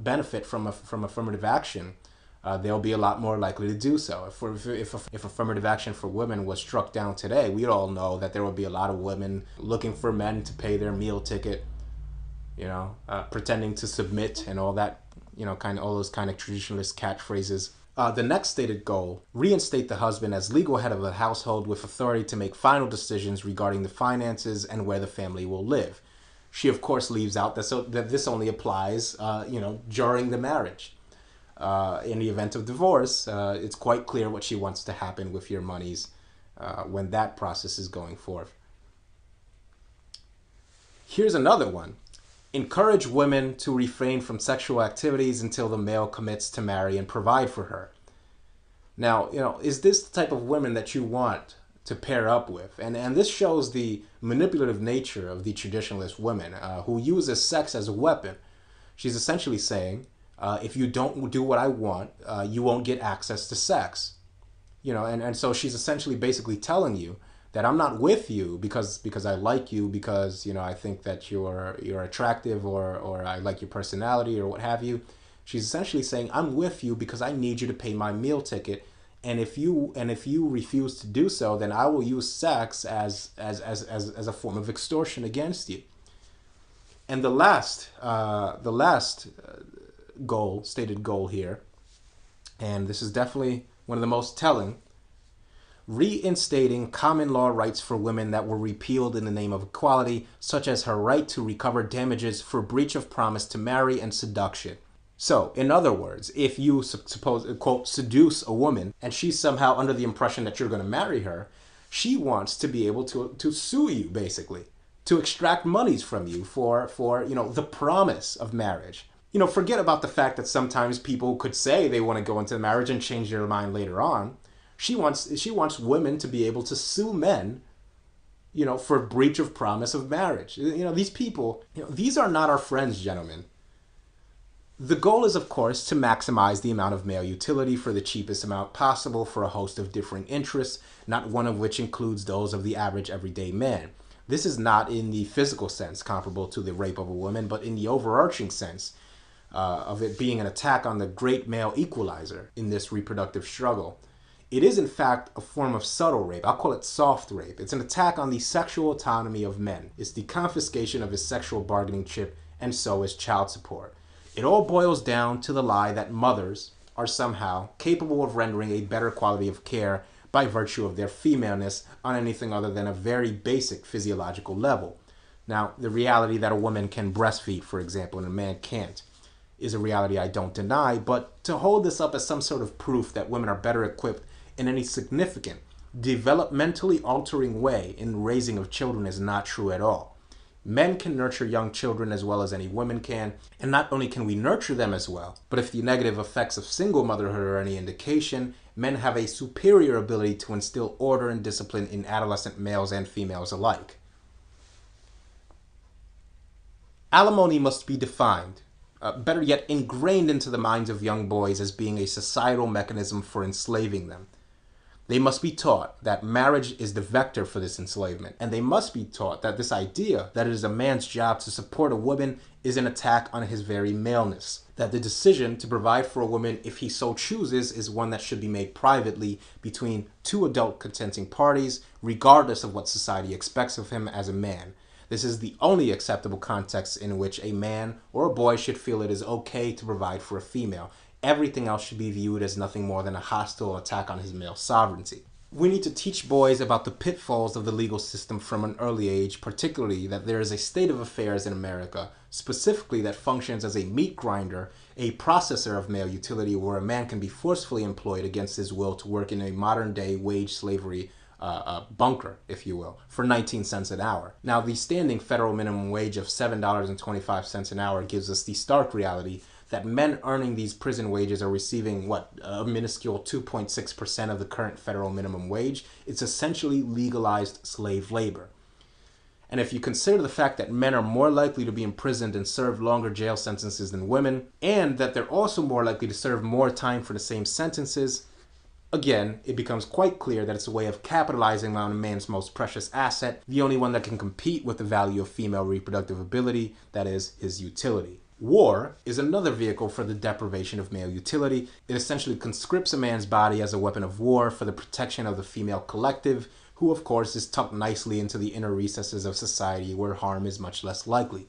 benefit from affirmative action, they'll be a lot more likely to do so. If affirmative action for women was struck down today, we'd all know that there would be a lot of women looking for men to pay their meal ticket, you know, pretending to submit and all that, you know, all those kind of traditionalist catchphrases. The next stated goal, reinstate the husband as legal head of the household with authority to make final decisions regarding the finances and where the family will live. She, of course, leaves out that this only applies, you know, during the marriage. In the event of divorce, it's quite clear what she wants to happen with your monies when that process is going forth. Here's another one. Encourage women to refrain from sexual activities until the male commits to marry and provide for her. Now, is this the type of women that you want to pair up with? And this shows the manipulative nature of the traditionalist women who uses sex as a weapon. She's essentially saying, if you don't do what I want, you won't get access to sex. And so she's essentially basically telling you that I'm not with you because I like you, because I think that you're attractive, or I like your personality, or what have you. She's essentially saying, I'm with you because I need you to pay my meal ticket, and if you refuse to do so, then I will use sex as a form of extortion against you. And the last stated goal here, and this is definitely one of the most telling: reinstating common law rights for women that were repealed in the name of equality, such as her right to recover damages for breach of promise to marry and seduction. So, in other words, if you suppose, quote, seduce a woman, and she's somehow under the impression that you're going to marry her, she wants to be able to sue you, basically, to extract monies from you for the promise of marriage. Forget about the fact that sometimes people could say they want to go into marriage and change their mind later on. She wants women to be able to sue men, for breach of promise of marriage. These people, these are not our friends, gentlemen. The goal is, of course, to maximize the amount of male utility for the cheapest amount possible for a host of differing interests, not one of which includes those of the average everyday man. This is not in the physical sense comparable to the rape of a woman, but in the overarching sense of it being an attack on the great male equalizer in this reproductive struggle. It is, in fact, a form of subtle rape. I'll call it soft rape. It's an attack on the sexual autonomy of men. It's the confiscation of his sexual bargaining chip, and so is child support. It all boils down to the lie that mothers are somehow capable of rendering a better quality of care by virtue of their femaleness on anything other than a very basic physiological level. Now, the reality that a woman can breastfeed, for example, and a man can't, is a reality I don't deny, but to hold this up as some sort of proof that women are better equipped in any significant, developmentally altering way in raising of children is not true at all. Men can nurture young children as well as any woman can, and not only can we nurture them as well, but if the negative effects of single motherhood are any indication, men have a superior ability to instill order and discipline in adolescent males and females alike. Alimony must be defined, better yet ingrained into the minds of young boys as being a societal mechanism for enslaving them. They must be taught that marriage is the vector for this enslavement, and they must be taught that this idea that it is a man's job to support a woman is an attack on his very maleness, that the decision to provide for a woman if he so chooses is one that should be made privately between two adult consenting parties, regardless of what society expects of him as a man. This is the only acceptable context in which a man or a boy should feel it is okay to provide for a female. Everything else should be viewed as nothing more than a hostile attack on his male sovereignty. We need to teach boys about the pitfalls of the legal system from an early age, particularly that there is a state of affairs in America, specifically that functions as a meat grinder, a processor of male utility where a man can be forcefully employed against his will to work in a modern-day wage slavery bunker, if you will, for 19 cents an hour. Now, the standing federal minimum wage of $7.25 an hour gives us the stark reality that men earning these prison wages are receiving, a minuscule 2.6% of the current federal minimum wage. It's essentially legalized slave labor. And if you consider the fact that men are more likely to be imprisoned and serve longer jail sentences than women, and that they're also more likely to serve more time for the same sentences, again, it becomes quite clear that it's a way of capitalizing on a man's most precious asset, the only one that can compete with the value of female reproductive ability, that is, his utility. War is another vehicle for the deprivation of male utility. It essentially conscripts a man's body as a weapon of war for the protection of the female collective, who of course is tucked nicely into the inner recesses of society where harm is much less likely.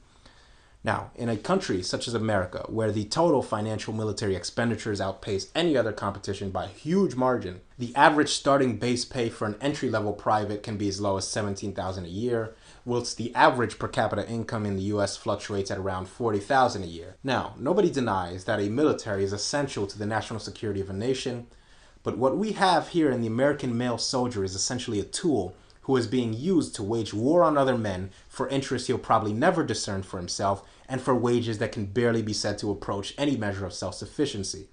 Now, in a country such as America, where the total financial military expenditures outpace any other competition by a huge margin, the average starting base pay for an entry-level private can be as low as $17,000 a year, whilst the average per capita income in the US fluctuates at around $40,000 a year. Now, nobody denies that a military is essential to the national security of a nation, but what we have here in the American male soldier is essentially a tool who is being used to wage war on other men for interests he'll probably never discern for himself and for wages that can barely be said to approach any measure of self-sufficiency.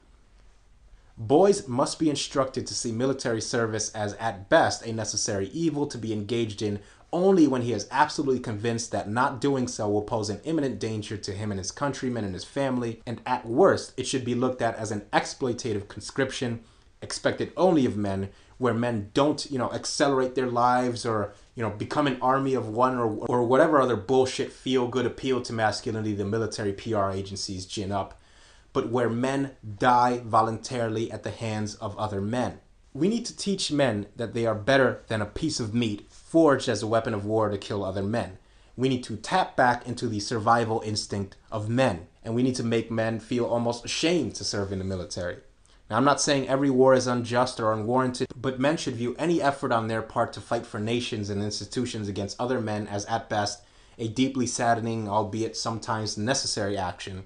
Boys must be instructed to see military service as at best a necessary evil to be engaged in only when he is absolutely convinced that not doing so will pose an imminent danger to him and his countrymen and his family, and at worst it should be looked at as an exploitative conscription expected only of men, where men don't, accelerate their lives or, become an army of one or whatever other bullshit feel-good appeal to masculinity the military PR agencies gin up, but where men die voluntarily at the hands of other men. We need to teach men that they are better than a piece of meat forged as a weapon of war to kill other men. We need to tap back into the survival instinct of men, and we need to make men feel almost ashamed to serve in the military. Now, I'm not saying every war is unjust or unwarranted, but men should view any effort on their part to fight for nations and institutions against other men as, at best, a deeply saddening, albeit sometimes necessary action,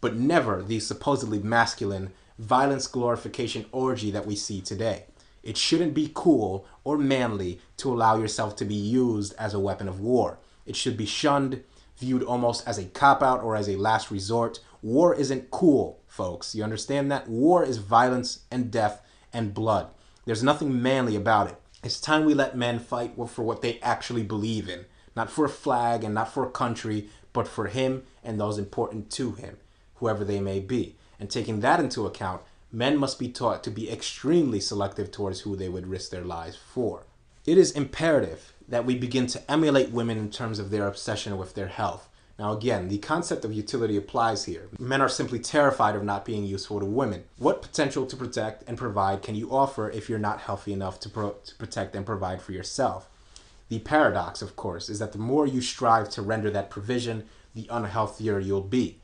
but never the supposedly masculine violence glorification orgy that we see today. It shouldn't be cool or manly to allow yourself to be used as a weapon of war. It should be shunned, viewed almost as a cop-out or as a last resort. War isn't cool, folks. You understand that? War is violence and death and blood. There's nothing manly about it. It's time we let men fight for what they actually believe in. Not for a flag and not for a country, but for him and those important to him, whoever they may be. And taking that into account, men must be taught to be extremely selective towards who they would risk their lives for. It is imperative that we begin to emulate women in terms of their obsession with their health. Now again, the concept of utility applies here. Men are simply terrified of not being useful to women. What potential to protect and provide can you offer if you're not healthy enough to protect and provide for yourself? The paradox, of course, is that the more you strive to render that provision, the unhealthier you'll be.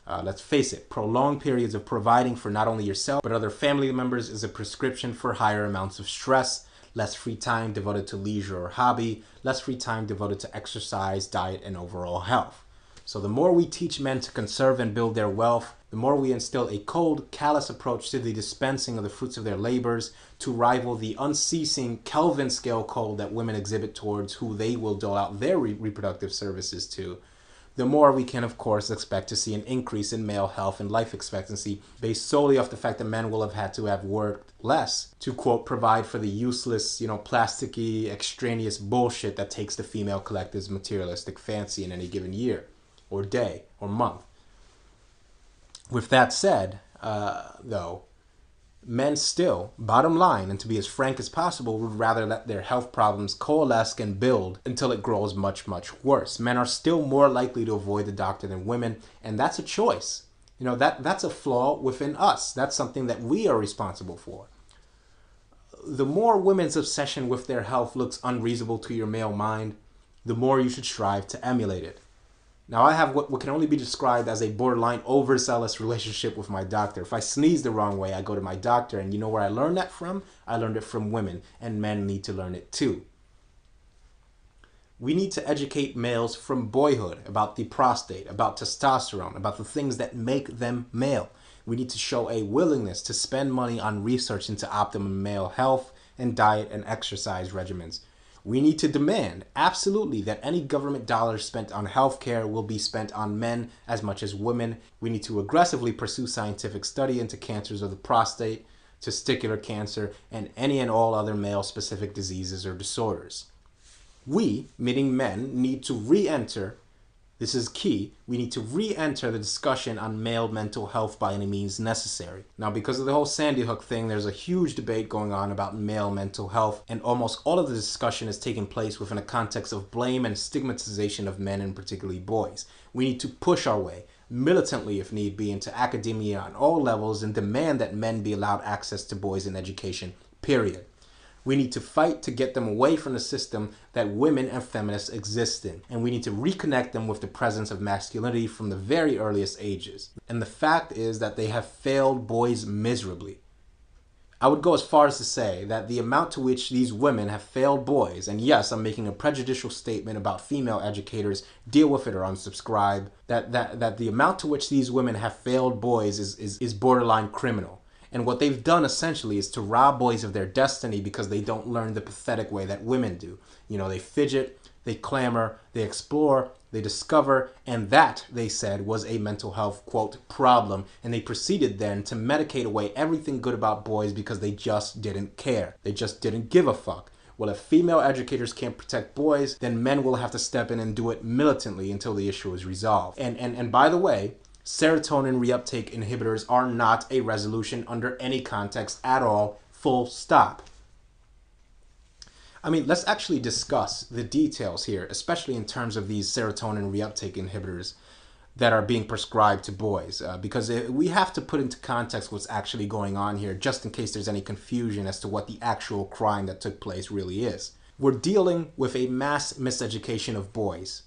Let's face it, prolonged periods of providing for not only yourself but other family members is a prescription for higher amounts of stress, less free time devoted to leisure or hobby, less free time devoted to exercise, diet, and overall health. So the more we teach men to conserve and build their wealth, the more we instill a cold, callous approach to the dispensing of the fruits of their labors to rival the unceasing Kelvin scale cold that women exhibit towards who they will dole out their reproductive services to, the more we can, of course, expect to see an increase in male health and life expectancy based solely off the fact that men will have had to have worked less to, quote, provide for the useless, plasticky, extraneous bullshit that takes the female collective's materialistic fancy in any given year, or day, or month. With that said, though, men still, bottom line, and to be as frank as possible, would rather let their health problems coalesce and build until it grows much, much worse. Men are still more likely to avoid the doctor than women, and that's a choice. That's a flaw within us. That's something that we are responsible for. The more women's obsession with their health looks unreasonable to your male mind, the more you should strive to emulate it. Now, I have what can only be described as a borderline overzealous relationship with my doctor. If I sneeze the wrong way, I go to my doctor. And you know where I learned that from? I learned it from women, and men need to learn it too. We need to educate males from boyhood about the prostate, about testosterone, about the things that make them male. We need to show a willingness to spend money on research into optimum male health and diet and exercise regimens. We need to demand, absolutely, that any government dollars spent on healthcare will be spent on men as much as women. We need to aggressively pursue scientific study into cancers of the prostate, testicular cancer, and any and all other male-specific diseases or disorders. We, meaning men, need to re-enter, this is key, we need to re-enter the discussion on male mental health by any means necessary. Now, because of the whole Sandy Hook thing, there's a huge debate going on about male mental health, and almost all of the discussion is taking place within a context of blame and stigmatization of men, and particularly boys. We need to push our way, militantly if need be, into academia on all levels and demand that men be allowed access to boys in education, period. We need to fight to get them away from the system that women and feminists exist in. And we need to reconnect them with the presence of masculinity from the very earliest ages. And the fact is that they have failed boys miserably. I would go as far as to say that the amount to which these women have failed boys, and yes, I'm making a prejudicial statement about female educators, deal with it or unsubscribe, that the amount to which these women have failed boys is borderline criminal. And what they've done essentially is to rob boys of their destiny because they don't learn the pathetic way that women do. You know, they fidget, they clamor, they explore, they discover, and that, they said, was a mental health, quote, problem. And they proceeded then to medicate away everything good about boys because they just didn't care. They just didn't give a fuck. Well, if female educators can't protect boys, then men will have to step in and do it militantly until the issue is resolved. And by the way, serotonin reuptake inhibitors are not a resolution under any context at all, full stop. I mean, let's actually discuss the details here, especially in terms of these serotonin reuptake inhibitors that are being prescribed to boys, because we have to put into context what's actually going on here, just in case there's any confusion as to what the actual crime that took place really is. We're dealing with a mass miseducation of boys.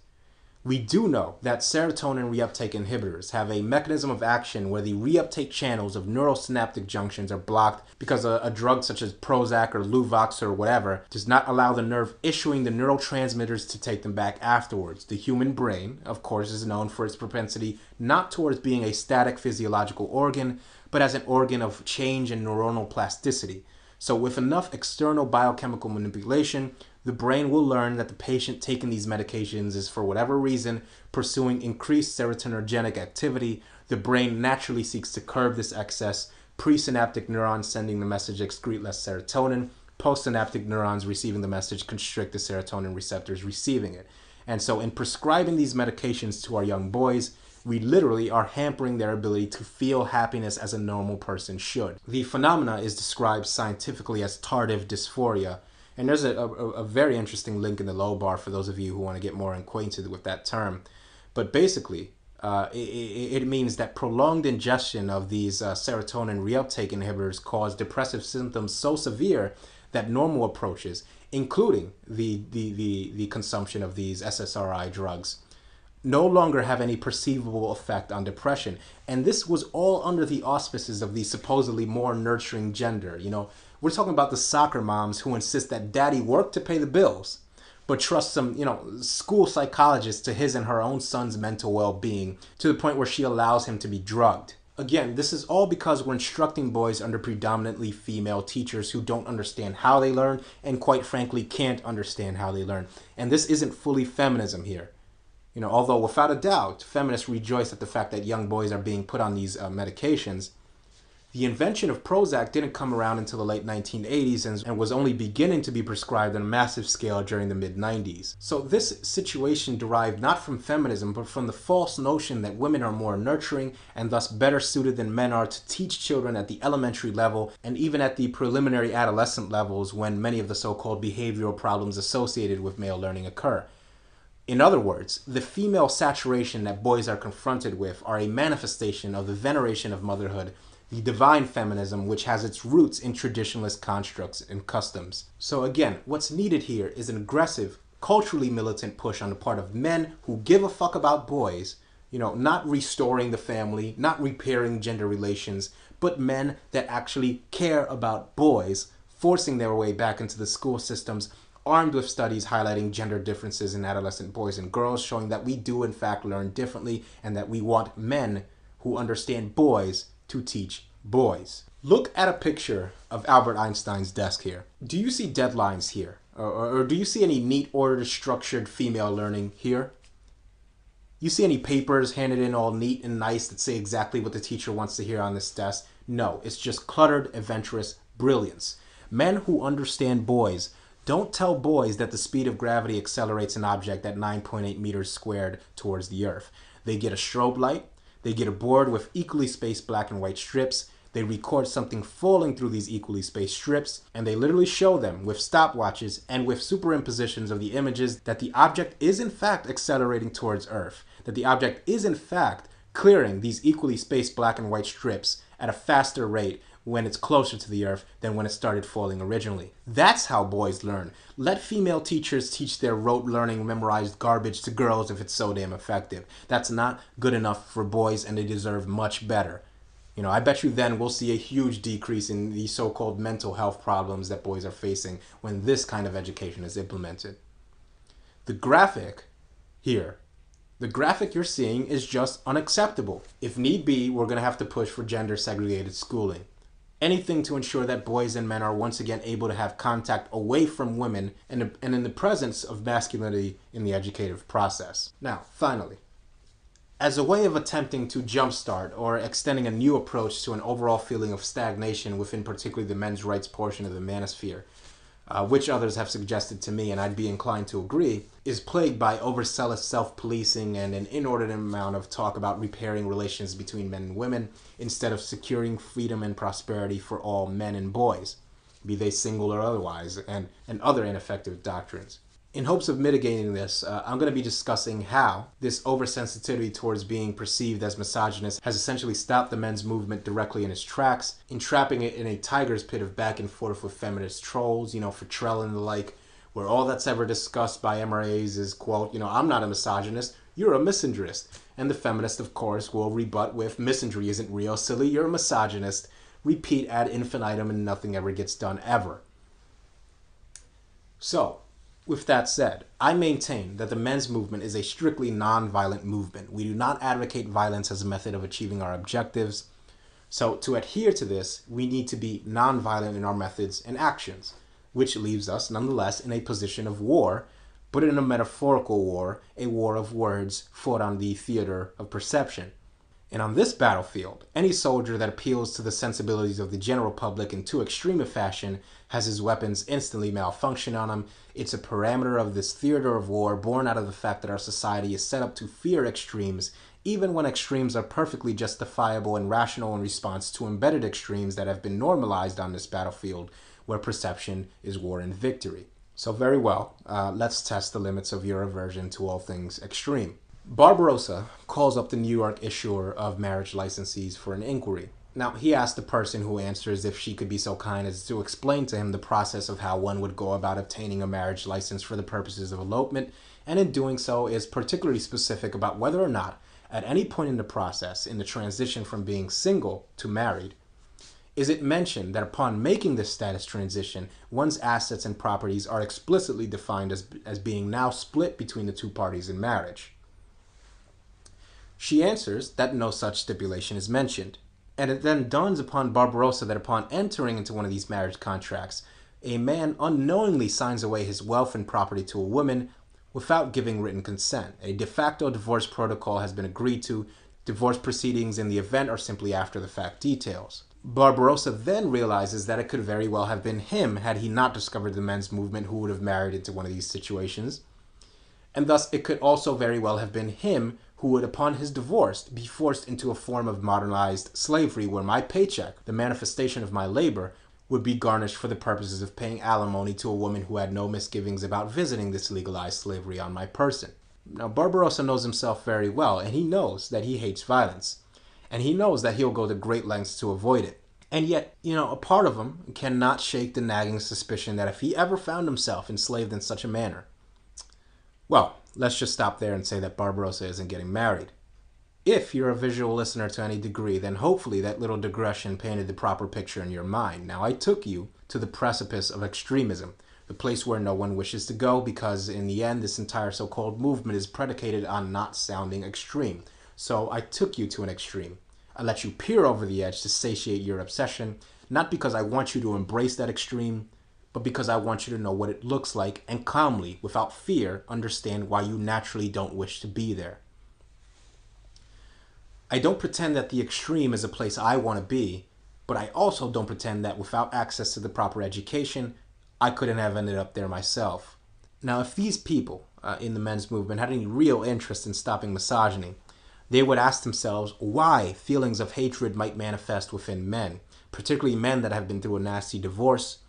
We do know that serotonin reuptake inhibitors have a mechanism of action where the reuptake channels of neurosynaptic junctions are blocked because a drug such as Prozac or Luvox or whatever does not allow the nerve issuing the neurotransmitters to take them back afterwards. The human brain, of course, is known for its propensity not towards being a static physiological organ, but as an organ of change and neuronal plasticity. So with enough external biochemical manipulation, the brain will learn that the patient taking these medications is, for whatever reason, pursuing increased serotonergic activity. The brain naturally seeks to curb this excess. Presynaptic neurons sending the message excrete less serotonin. Postsynaptic neurons receiving the message constrict the serotonin receptors receiving it. And so in prescribing these medications to our young boys, we literally are hampering their ability to feel happiness as a normal person should. The phenomena is described scientifically as tardive dysphoria. And there's a very interesting link in the low bar for those of you who want to get more acquainted with that term. But basically, it means that prolonged ingestion of these serotonin reuptake inhibitors cause depressive symptoms so severe that normal approaches, including the consumption of these SSRI drugs, no longer have any perceivable effect on depression. And this was all under the auspices of the supposedly more nurturing gender. You know, we're talking about the soccer moms who insist that daddy work to pay the bills, but trust some, school psychologist to his and her own son's mental well-being to the point where she allows him to be drugged. Again, this is all because we're instructing boys under predominantly female teachers who don't understand how they learn and quite frankly can't understand how they learn. And this isn't fully feminism here. Although without a doubt, feminists rejoice at the fact that young boys are being put on these medications, the invention of Prozac didn't come around until the late 1980s and was only beginning to be prescribed on a massive scale during the mid-90s. So this situation derived not from feminism, but from the false notion that women are more nurturing and thus better suited than men are to teach children at the elementary level and even at the preliminary adolescent levels when many of the so-called behavioral problems associated with male learning occur. In other words, the female saturation that boys are confronted with are a manifestation of the veneration of motherhood, the divine feminism, which has its roots in traditionalist constructs and customs. So again, what's needed here is an aggressive, culturally militant push on the part of men who give a fuck about boys, not restoring the family, not repairing gender relations, but men that actually care about boys, forcing their way back into the school systems, armed with studies highlighting gender differences in adolescent boys and girls, showing that we do in fact learn differently and that we want men who understand boys to teach boys. Look at a picture of Albert Einstein's desk here. Do you see deadlines here? Or do you see any neat, ordered, structured female learning here? You see any papers handed in all neat and nice that say exactly what the teacher wants to hear on this desk? No, it's just cluttered, adventurous brilliance. Men who understand boys don't tell boys that the speed of gravity accelerates an object at 9.8 meters squared towards the Earth. They get a strobe light, they get a board with equally spaced black and white strips, they record something falling through these equally spaced strips, and they literally show them with stopwatches and with superimpositions of the images that the object is in fact accelerating towards Earth, that the object is in fact clearing these equally spaced black and white strips at a faster rate when it's closer to the Earth than when it started falling originally. That's how boys learn. Let female teachers teach their rote learning memorized garbage to girls if it's so damn effective. That's not good enough for boys, and they deserve much better. I bet you then we'll see a huge decrease in the so-called mental health problems that boys are facing when this kind of education is implemented. The graphic here, the graphic you're seeing is just unacceptable. If need be, we're going to have to push for gender segregated schooling. anything to ensure that boys and men are once again able to have contact away from women and in the presence of masculinity in the educative process. Now, finally, as a way of attempting to jumpstart or extending a new approach to an overall feeling of stagnation within particularly the men's rights portion of the manosphere, which others have suggested to me, and I'd be inclined to agree, is plagued by overzealous self-policing and an inordinate amount of talk about repairing relations between men and women instead of securing freedom and prosperity for all men and boys, be they single or otherwise, and other ineffective doctrines. In hopes of mitigating this, I'm going to be discussing how this oversensitivity towards being perceived as misogynist has essentially stopped the men's movement directly in its tracks, entrapping it in a tiger's pit of back and forth with feminist trolls, for Trell and the like, where all that's ever discussed by MRAs is, quote, I'm not a misogynist, you're a misandrist. And the feminist, of course, will rebut with, misandry isn't real, silly, you're a misogynist. Repeat ad infinitum and nothing ever gets done ever. So, with that said, I maintain that the men's movement is a strictly non-violent movement. We do not advocate violence as a method of achieving our objectives. So to adhere to this, we need to be non-violent in our methods and actions, which leaves us nonetheless in a position of war, but in a metaphorical war, a war of words fought on the theater of perception. And on this battlefield, any soldier that appeals to the sensibilities of the general public in too extreme a fashion has his weapons instantly malfunction on him. It's a parameter of this theater of war born out of the fact that our society is set up to fear extremes, even when extremes are perfectly justifiable and rational in response to embedded extremes that have been normalized on this battlefield, where perception is war and victory. So very well, let's test the limits of your aversion to all things extreme. Barbarossa calls up the New York issuer of marriage licenses for an inquiry. Now, he asked the person who answers if she could be so kind as to explain to him the process of how one would go about obtaining a marriage license for the purposes of elopement, and in doing so is particularly specific about whether or not, at any point in the process, in the transition from being single to married, is it mentioned that upon making this status transition, one's assets and properties are explicitly defined as being now split between the two parties in marriage. She answers that no such stipulation is mentioned, and it then dawns upon Barbarossa that upon entering into one of these marriage contracts, a man unknowingly signs away his wealth and property to a woman without giving written consent. A de facto divorce protocol has been agreed to. Divorce proceedings in the event are simply after-the-fact details. Barbarossa then realizes that it could very well have been him, had he not discovered the men's movement, who would have married into one of these situations. And thus it could also very well have been him who would, upon his divorce, be forced into a form of modernized slavery where my paycheck, the manifestation of my labor, would be garnished for the purposes of paying alimony to a woman who had no misgivings about visiting this legalized slavery on my person. Now, Barbarossa knows himself very well, and he knows that he hates violence. And he knows that he'll go to great lengths to avoid it. And yet, a part of him cannot shake the nagging suspicion that if he ever found himself enslaved in such a manner, well, let's just stop there and say that Barbarossa isn't getting married. If you're a visual listener to any degree, then hopefully that little digression painted the proper picture in your mind. Now, I took you to the precipice of extremism, the place where no one wishes to go, because in the end, this entire so-called movement is predicated on not sounding extreme. So I took you to an extreme. I let you peer over the edge to satiate your obsession, not because I want you to embrace that extreme, but because I want you to know what it looks like and calmly, without fear, understand why you naturally don't wish to be there. I don't pretend that the extreme is a place I want to be, but I also don't pretend that without access to the proper education, I couldn't have ended up there myself. Now, if these people in the men's movement had any real interest in stopping misogyny, they would ask themselves why feelings of hatred might manifest within men, particularly men that have been through a nasty divorce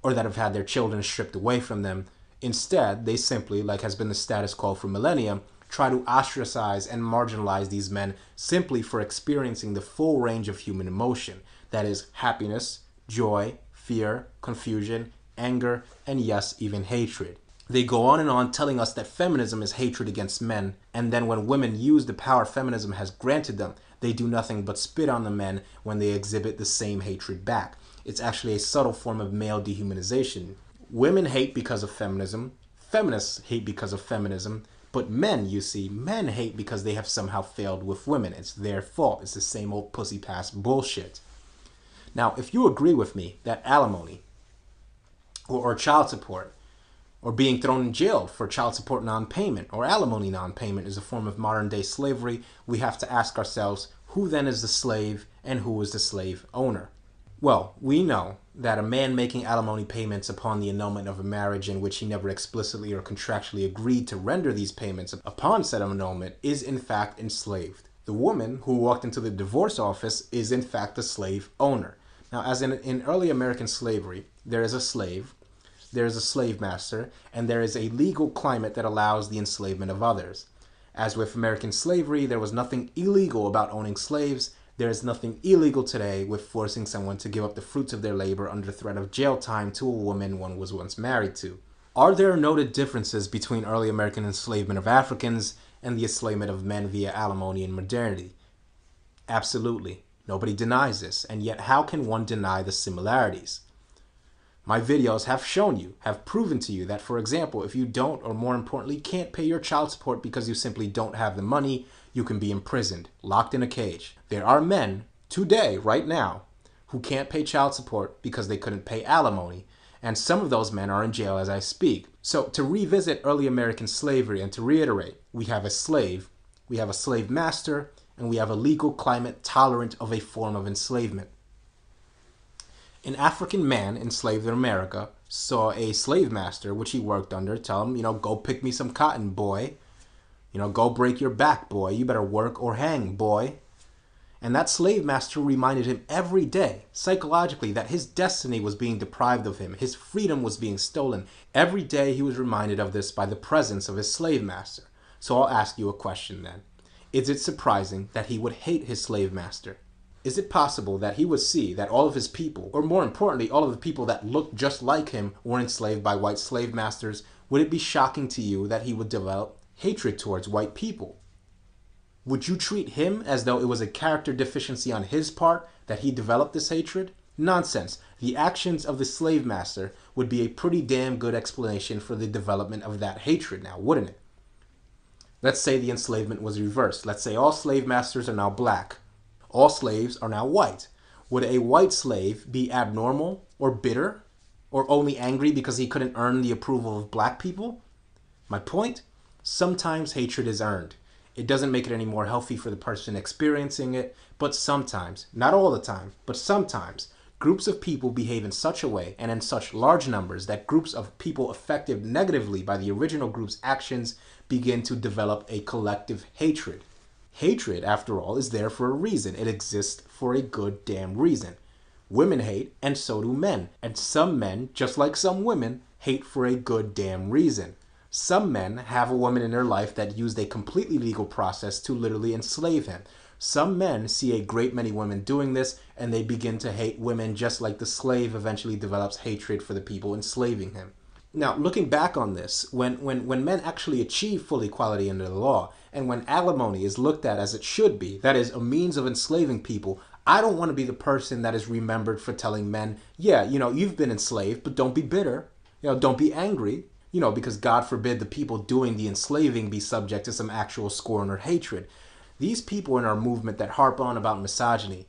or that have had their children stripped away from them. Instead, they simply, like has been the status quo for millennia, try to ostracize and marginalize these men simply for experiencing the full range of human emotion, that is, happiness, joy, fear, confusion, anger, and yes, even hatred. They go on and on telling us that feminism is hatred against men, and then when women use the power feminism has granted them, they do nothing but spit on the men when they exhibit the same hatred back. It's actually a subtle form of male dehumanization. Women hate because of feminism, feminists hate because of feminism, but men, you see, men hate because they have somehow failed with women. It's their fault. It's the same old pussy pass bullshit. Now, if you agree with me that alimony or child support or being thrown in jail for child support non-payment or alimony non-payment is a form of modern-day slavery, we have to ask ourselves, who then is the slave and who is the slave owner? Well, we know that a man making alimony payments upon the annulment of a marriage in which he never explicitly or contractually agreed to render these payments upon said annulment is in fact enslaved. The woman who walked into the divorce office is in fact the slave owner. Now, as in early American slavery, there is a slave, there is a slave master, and there is a legal climate that allows the enslavement of others. As with American slavery, there was nothing illegal about owning slaves. There is nothing illegal today with forcing someone to give up the fruits of their labor under threat of jail time to a woman one was once married to. Are there noted differences between early American enslavement of Africans and the enslavement of men via alimony in modernity? Absolutely. Nobody denies this, and yet how can one deny the similarities? My videos have shown you, have proven to you that, for example, if you don't, or more importantly, can't pay your child support because you simply don't have the money, you can be imprisoned, locked in a cage. There are men, today, right now, who can't pay child support because they couldn't pay alimony, and some of those men are in jail as I speak. So, to revisit early American slavery and to reiterate, we have a slave master, and we have a legal climate tolerant of a form of enslavement. An African man enslaved in America saw a slave master, which he worked under, tell him, go pick me some cotton, boy. Go break your back, boy. You better work or hang, boy. And that slave master reminded him every day, psychologically, that his destiny was being deprived of him. His freedom was being stolen. Every day he was reminded of this by the presence of his slave master. So I'll ask you a question then. Is it surprising that he would hate his slave master? Is it possible that he would see that all of his people, or more importantly, all of the people that looked just like him, were enslaved by white slave masters? Would it be shocking to you that he would develop hatred towards white people? Would you treat him as though it was a character deficiency on his part that he developed this hatred? Nonsense. The actions of the slave master would be a pretty damn good explanation for the development of that hatred now, wouldn't it? Let's say the enslavement was reversed. Let's say all slave masters are now black. All slaves are now white. Would a white slave be abnormal or bitter or only angry because he couldn't earn the approval of black people? My point? Sometimes hatred is earned. It doesn't make it any more healthy for the person experiencing it, but sometimes, not all the time, but sometimes, groups of people behave in such a way and in such large numbers that groups of people affected negatively by the original group's actions begin to develop a collective hatred. Hatred, after all, is there for a reason. It exists for a good damn reason. Women hate, and so do men. And some men, just like some women, hate for a good damn reason. Some men have a woman in their life that used a completely legal process to literally enslave him. Some men see a great many women doing this, and they begin to hate women just like the slave eventually develops hatred for the people enslaving him. Now, looking back on this, when men actually achieve full equality under the law, and when alimony is looked at as it should be, that is, a means of enslaving people, I don't want to be the person that is remembered for telling men, yeah, you've been enslaved, but don't be bitter. Don't be angry, because God forbid the people doing the enslaving be subject to some actual scorn or hatred. These people in our movement that harp on about misogyny,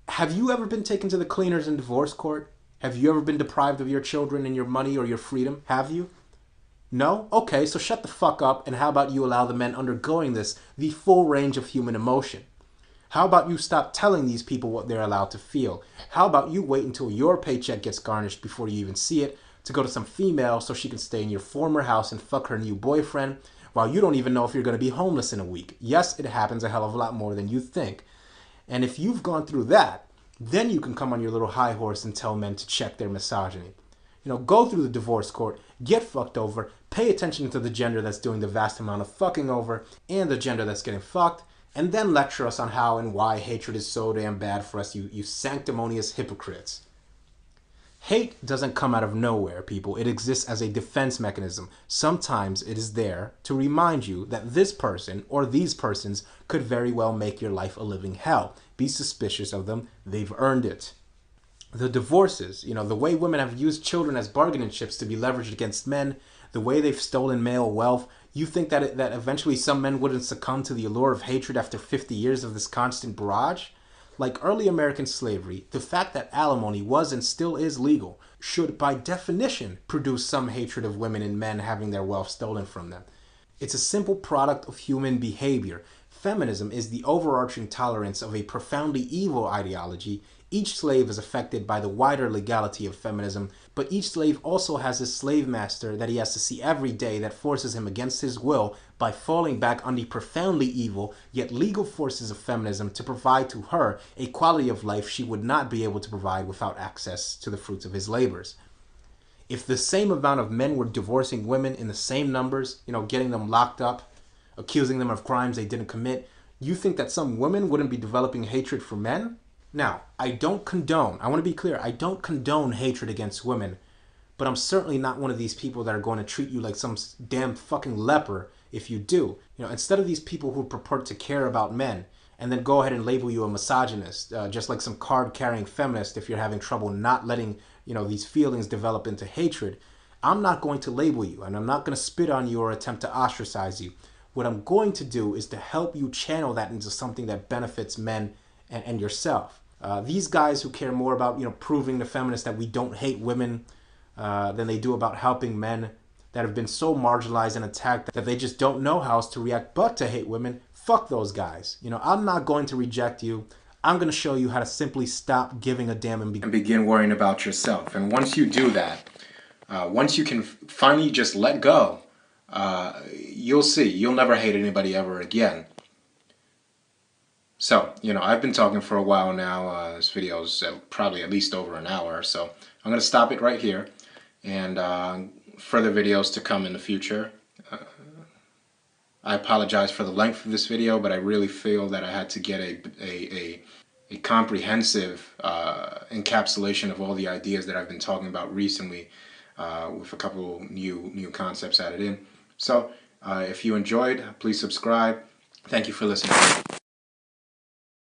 have you ever been taken to the cleaners in divorce court? Have you ever been deprived of your children and your money or your freedom? Have you? No? Okay, so shut the fuck up, and how about you allow the men undergoing this the full range of human emotion? How about you stop telling these people what they're allowed to feel? How about you wait until your paycheck gets garnished before you even see it to go to some female so she can stay in your former house and fuck her new boyfriend while you don't even know if you're going to be homeless in a week? Yes, it happens a hell of a lot more than you think. And if you've gone through that, then you can come on your little high horse and tell men to check their misogyny. Go through the divorce court, get fucked over, pay attention to the gender that's doing the vast amount of fucking over and the gender that's getting fucked, and then lecture us on how and why hatred is so damn bad for us, you sanctimonious hypocrites. Hate doesn't come out of nowhere, people. It exists as a defense mechanism. Sometimes it is there to remind you that this person or these persons could very well make your life a living hell. Be suspicious of them. They've earned it. The divorces, the way women have used children as bargaining chips to be leveraged against men, the way they've stolen male wealth, you think that eventually some men wouldn't succumb to the allure of hatred after 50 years of this constant barrage? Like early American slavery, the fact that alimony was and still is legal should, by definition, produce some hatred of women and men having their wealth stolen from them. It's a simple product of human behavior. Feminism is the overarching tolerance of a profoundly evil ideology. Each slave is affected by the wider legality of feminism, but each slave also has a slave master that he has to see every day that forces him against his will by falling back on the profoundly evil yet legal forces of feminism to provide to her a quality of life she would not be able to provide without access to the fruits of his labors. If the same amount of men were divorcing women in the same numbers, getting them locked up, accusing them of crimes they didn't commit, you think that some women wouldn't be developing hatred for men? Now, I want to be clear, I don't condone hatred against women, but I'm certainly not one of these people that are going to treat you like some damn fucking leper if you do. Instead of these people who purport to care about men and then go ahead and label you a misogynist, just like some card-carrying feminist if you're having trouble not letting, these feelings develop into hatred, I'm not going to label you, and I'm not going to spit on you or attempt to ostracize you. What I'm going to do is to help you channel that into something that benefits men and yourself. These guys who care more about, proving to feminists that we don't hate women than they do about helping men that have been so marginalized and attacked that they just don't know how else to react but to hate women, fuck those guys. I'm not going to reject you. I'm going to show you how to simply stop giving a damn and begin worrying about yourself. And once you do that, once you can finally just let go, you'll see. You'll never hate anybody ever again. So, I've been talking for a while now. This video is probably at least over an hour. So I'm going to stop it right here. And further videos to come in the future. I apologize for the length of this video, but I really feel that I had to get a comprehensive encapsulation of all the ideas that I've been talking about recently with a couple new concepts added in. So if you enjoyed, please subscribe. Thank you for listening.